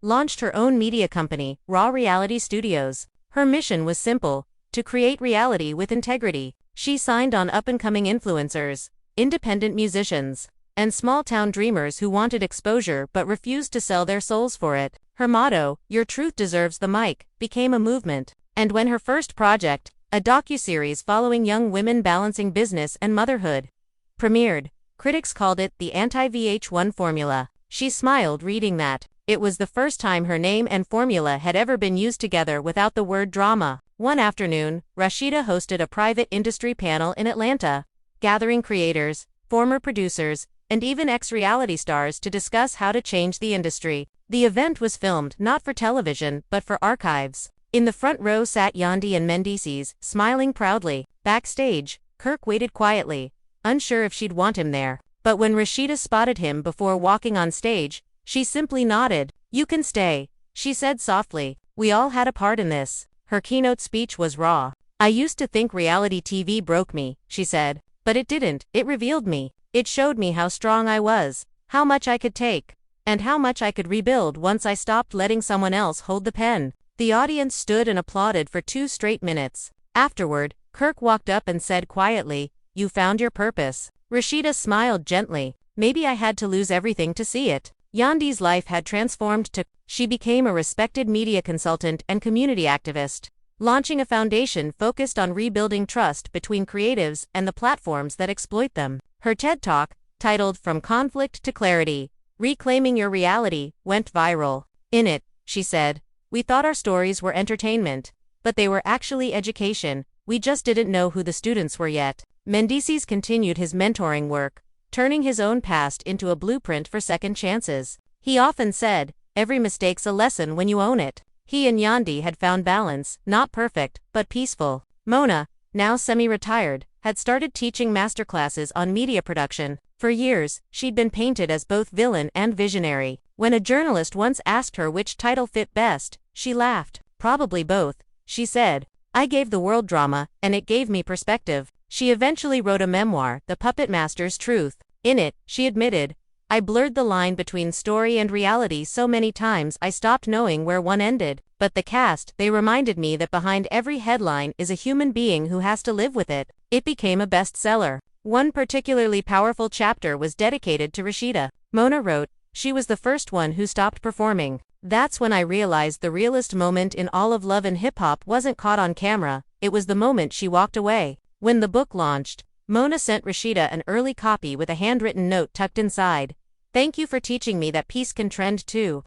launched her own media company, Raw Reality Studios. Her mission was simple: to create reality with integrity. She signed on up-and-coming influencers, independent musicians, and small-town dreamers who wanted exposure but refused to sell their souls for it. Her motto, "Your truth deserves the mic," became a movement. And when her first project, a docuseries following young women balancing business and motherhood, premiered, critics called it the anti-VH1 formula. She smiled reading that. It was the first time her name and formula had ever been used together without the word drama. One afternoon, Rasheeda hosted a private industry panel in Atlanta, gathering creators, former producers, and even ex-reality stars to discuss how to change the industry. The event was filmed not for television but for archives. In the front row sat Yandy and Mendeecees, smiling proudly. Backstage, Kirk waited quietly, unsure if she'd want him there. But when Rasheeda spotted him before walking on stage, she simply nodded. "You can stay," she said softly. "We all had a part in this." Her keynote speech was raw. "I used to think reality TV broke me," she said. "But it didn't. It revealed me. It showed me how strong I was, how much I could take, and how much I could rebuild once I stopped letting someone else hold the pen." The audience stood and applauded for 2 straight minutes. Afterward, Kirk walked up and said quietly, "You found your purpose." Rasheeda smiled gently. "Maybe I had to lose everything to see it." Yandy's life had transformed to. She became a respected media consultant and community activist, launching a foundation focused on rebuilding trust between creatives and the platforms that exploit them. Her TED Talk, titled From Conflict to Clarity, Reclaiming Your Reality, went viral. In it, she said, "We thought our stories were entertainment, but they were actually education. We just didn't know who the students were yet." Mendeecees continued his mentoring work, turning his own past into a blueprint for second chances. He often said, "Every mistake's a lesson when you own it." He and Yandy had found balance, not perfect, but peaceful. Mona, now semi-retired, had started teaching masterclasses on media production. For years, she'd been painted as both villain and visionary. When a journalist once asked her which title fit best, she laughed. "Probably both," she said. "I gave the world drama, and it gave me perspective." She eventually wrote a memoir, The Puppet Master's Truth. In it, she admitted, "I blurred the line between story and reality so many times I stopped knowing where one ended. But the cast, they reminded me that behind every headline is a human being who has to live with it." It became a bestseller. One particularly powerful chapter was dedicated to Rasheeda. Mona wrote, "She was the first one who stopped performing. That's when I realized the realest moment in all of Love and Hip Hop wasn't caught on camera, it was the moment she walked away. When the book launched, Mona sent Rasheeda an early copy with a handwritten note tucked inside. "Thank you for teaching me that peace can trend too."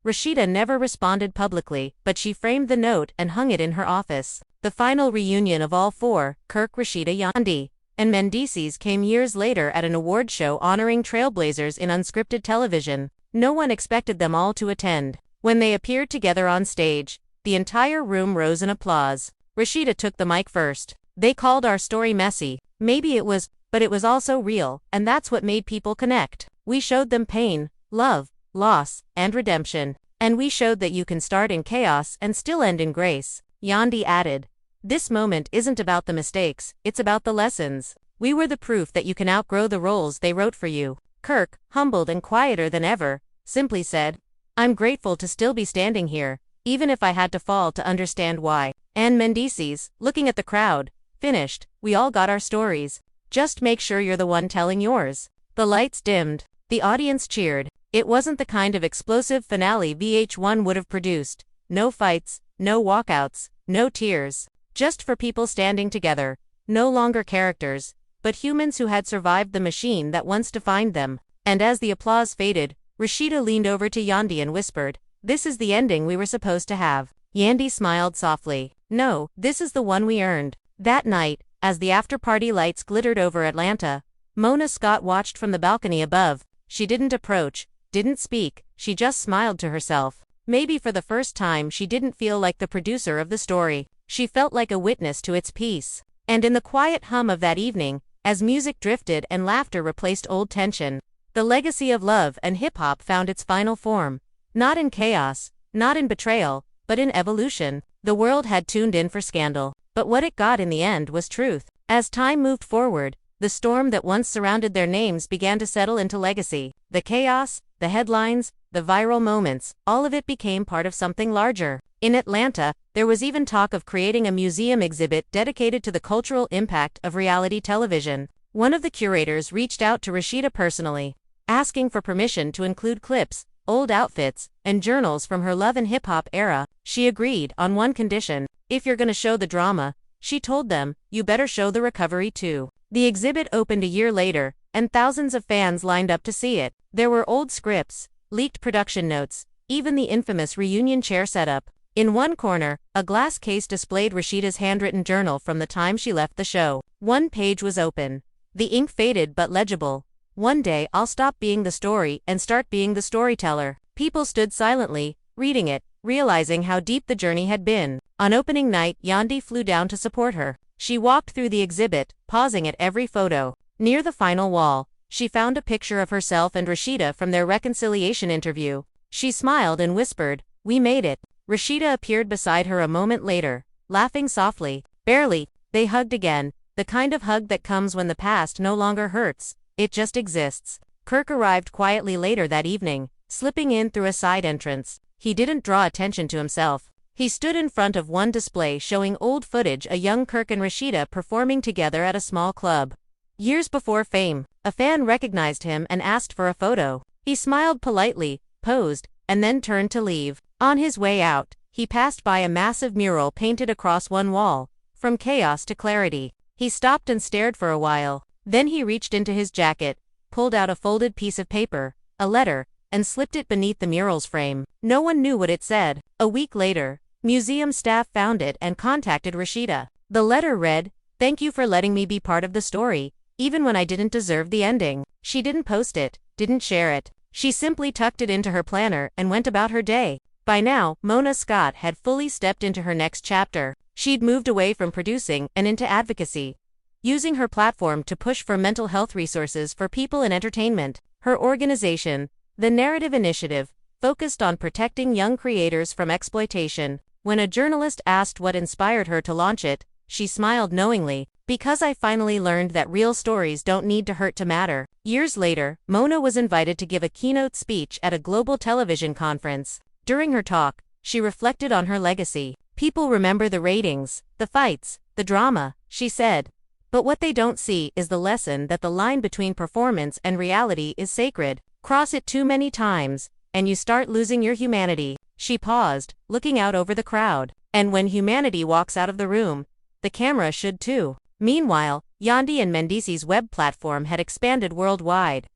Rasheeda never responded publicly, but she framed the note and hung it in her office. The final reunion of all four, Kirk, Rasheeda, Yandy, and Mendeecees, came years later at an award show honoring trailblazers in unscripted television. No one expected them all to attend. When they appeared together on stage, the entire room rose in applause. Rasheeda took the mic first. "They called our story messy. Maybe it was, but it was also real, and that's what made people connect. We showed them pain, love, loss, and redemption. And we showed that you can start in chaos and still end in grace." Yandy added, "This moment isn't about the mistakes, it's about the lessons. We were the proof that you can outgrow the roles they wrote for you." Kirk, humbled and quieter than ever, simply said, "I'm grateful to still be standing here, even if I had to fall to understand why." And Mendeecees, looking at the crowd, finished, "We all got our stories. Just make sure you're the one telling yours." The lights dimmed. The audience cheered. It wasn't the kind of explosive finale VH1 would have produced. No fights, no walkouts, no tears. Just for people standing together, no longer characters, but humans who had survived the machine that once defined them. And as the applause faded, Rasheeda leaned over to Yandy and whispered, "This is the ending we were supposed to have." Yandy smiled softly. "No, this is the one we earned." That night, as the after-party lights glittered over Atlanta, Mona Scott watched from the balcony above. She didn't approach, didn't speak, she just smiled to herself. Maybe for the first time she didn't feel like the producer of the story. She felt like a witness to its peace. And in the quiet hum of that evening, as music drifted and laughter replaced old tension, the legacy of Love and Hip Hop found its final form. Not in chaos, not in betrayal, but in evolution. The world had tuned in for scandal, but what it got in the end was truth. As time moved forward, the storm that once surrounded their names began to settle into legacy. The chaos, the headlines, the viral moments, all of it became part of something larger. In Atlanta, there was even talk of creating a museum exhibit dedicated to the cultural impact of reality television. One of the curators reached out to Rasheeda personally, asking for permission to include clips, old outfits, and journals from her Love and Hip Hop era. She agreed on one condition: if you're gonna show the drama, she told them, you better show the recovery too. The exhibit opened a year later, and thousands of fans lined up to see it. There were old scripts, leaked production notes, even the infamous reunion chair setup. In one corner, a glass case displayed Rasheeda's handwritten journal from the time she left the show. One page was open. The ink faded but legible. "One day I'll stop being the story and start being the storyteller." People stood silently, reading it, realizing how deep the journey had been. On opening night, Yandy flew down to support her. She walked through the exhibit, pausing at every photo. Near the final wall, she found a picture of herself and Rasheeda from their reconciliation interview. She smiled and whispered, "We made it." Rasheeda appeared beside her a moment later, laughing softly. Barely. They hugged again, the kind of hug that comes when the past no longer hurts, it just exists. Kirk arrived quietly later that evening, slipping in through a side entrance. He didn't draw attention to himself. He stood in front of one display showing old footage of young Kirk and Rasheeda performing together at a small club. Years before fame, a fan recognized him and asked for a photo. He smiled politely, posed, and then turned to leave. On his way out, he passed by a massive mural painted across one wall, "From Chaos to Clarity." He stopped and stared for a while. Then he reached into his jacket, pulled out a folded piece of paper, a letter, and slipped it beneath the mural's frame. No one knew what it said. A week later, museum staff found it and contacted Rasheeda. The letter read, "Thank you for letting me be part of the story, even when I didn't deserve the ending." She didn't post it, didn't share it. She simply tucked it into her planner and went about her day. By now, Mona Scott had fully stepped into her next chapter. She'd moved away from producing and into advocacy, using her platform to push for mental health resources for people in entertainment. Her organization, the Narrative Initiative, focused on protecting young creators from exploitation. When a journalist asked what inspired her to launch it, she smiled knowingly, "Because I finally learned that real stories don't need to hurt to matter." Years later, Mona was invited to give a keynote speech at a global television conference. During her talk, she reflected on her legacy. "People remember the ratings, the fights, the drama," she said. "But what they don't see is the lesson that the line between performance and reality is sacred. Cross it too many times, and you start losing your humanity. She paused, looking out over the crowd. And when humanity walks out of the room, the camera should too. Meanwhile, Yandy and Mendeecees' web platform had expanded worldwide,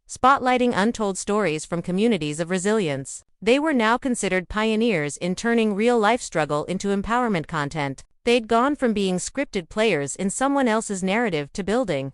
spotlighting untold stories from communities of resilience. They were now considered pioneers in turning real-life struggle into empowerment content. They'd gone from being scripted players in someone else's narrative to building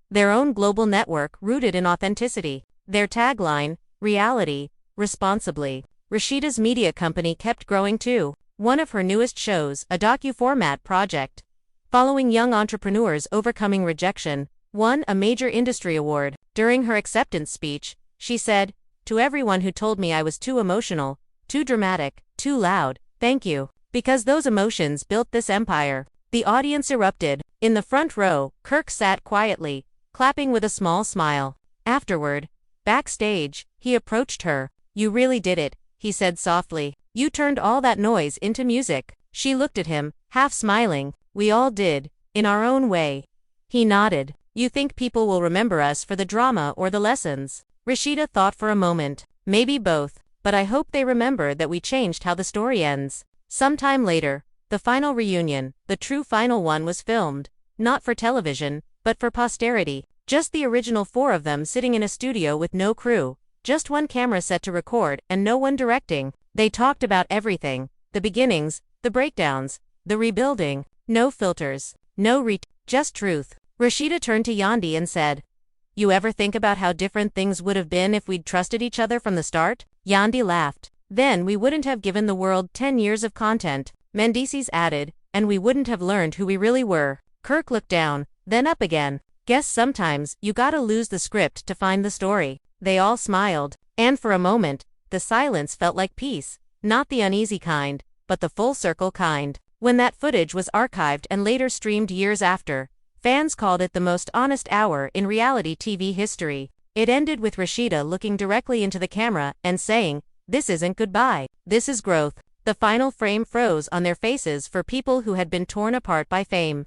their own global network rooted in authenticity. Their tagline, reality, responsibly. Rasheeda's media company kept growing too. One of her newest shows, a docu-format project, following young entrepreneurs overcoming rejection, won a major industry award. During her acceptance speech, she said, "To everyone who told me I was too emotional, too dramatic, too loud, thank you. Because those emotions built this empire." The audience erupted. In the front row, Kirk sat quietly, clapping with a small smile. Afterward, backstage, he approached her. "You really did it," he said softly. "You turned all that noise into music." She looked at him, half smiling. "We all did, in our own way." He nodded. "You think people will remember us for the drama or the lessons?" Rasheeda thought for a moment. "Maybe both, but I hope they remember that we changed how the story ends." Sometime later, the final reunion, the true final one, was filmed, not for television, but for posterity. Just the original four of them sitting in a studio with no crew, just one camera set to record and no one directing. They talked about everything, the beginnings, the breakdowns, the rebuilding, no filters, just truth. Rasheeda turned to Yandy and said, "You ever think about how different things would have been if we'd trusted each other from the start?" Yandy laughed. "Then we wouldn't have given the world 10 years of content," Mendeecees added, "and we wouldn't have learned who we really were." Kirk looked down, then up again. "Guess sometimes you gotta lose the script to find the story." They all smiled, and for a moment, the silence felt like peace, not the uneasy kind, but the full circle kind. When that footage was archived and later streamed years after, fans called it the most honest hour in reality TV history. It ended with Rasheeda looking directly into the camera and saying, "This isn't goodbye, this is growth." The final frame froze on their faces for people who had been torn apart by fame.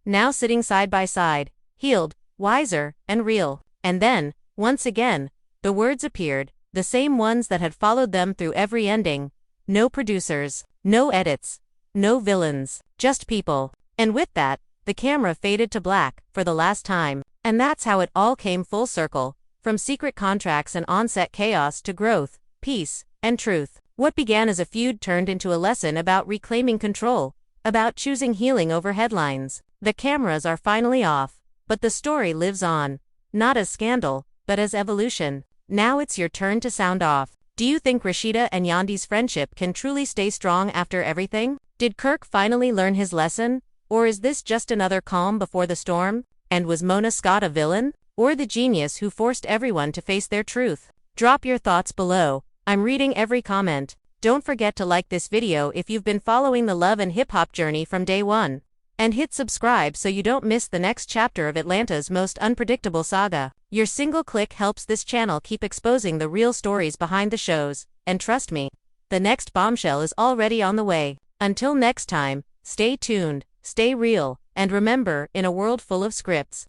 Now sitting side by side, healed, wiser, and real. And then, once again, the words appeared, the same ones that had followed them through every ending. No producers, no edits, no villains, just people. And with that, the camera faded to black, for the last time. And that's how it all came full circle, from secret contracts and on-set chaos to growth, peace, and truth. What began as a feud turned into a lesson about reclaiming control, about choosing healing over headlines. The cameras are finally off, but the story lives on. Not as scandal, but as evolution. Now it's your turn to sound off. Do you think Rasheeda and Yandy's friendship can truly stay strong after everything? Did Kirk finally learn his lesson? Or is this just another calm before the storm? And was Mona Scott a villain? Or the genius who forced everyone to face their truth? Drop your thoughts below. I'm reading every comment. Don't forget to like this video if you've been following the love and hip-hop journey from day one. And hit subscribe so you don't miss the next chapter of Atlanta's most unpredictable saga. Your single click helps this channel keep exposing the real stories behind the shows, and trust me, the next bombshell is already on the way. Until next time, stay tuned, stay real, and remember, in a world full of scripts,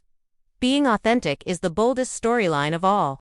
being authentic is the boldest storyline of all.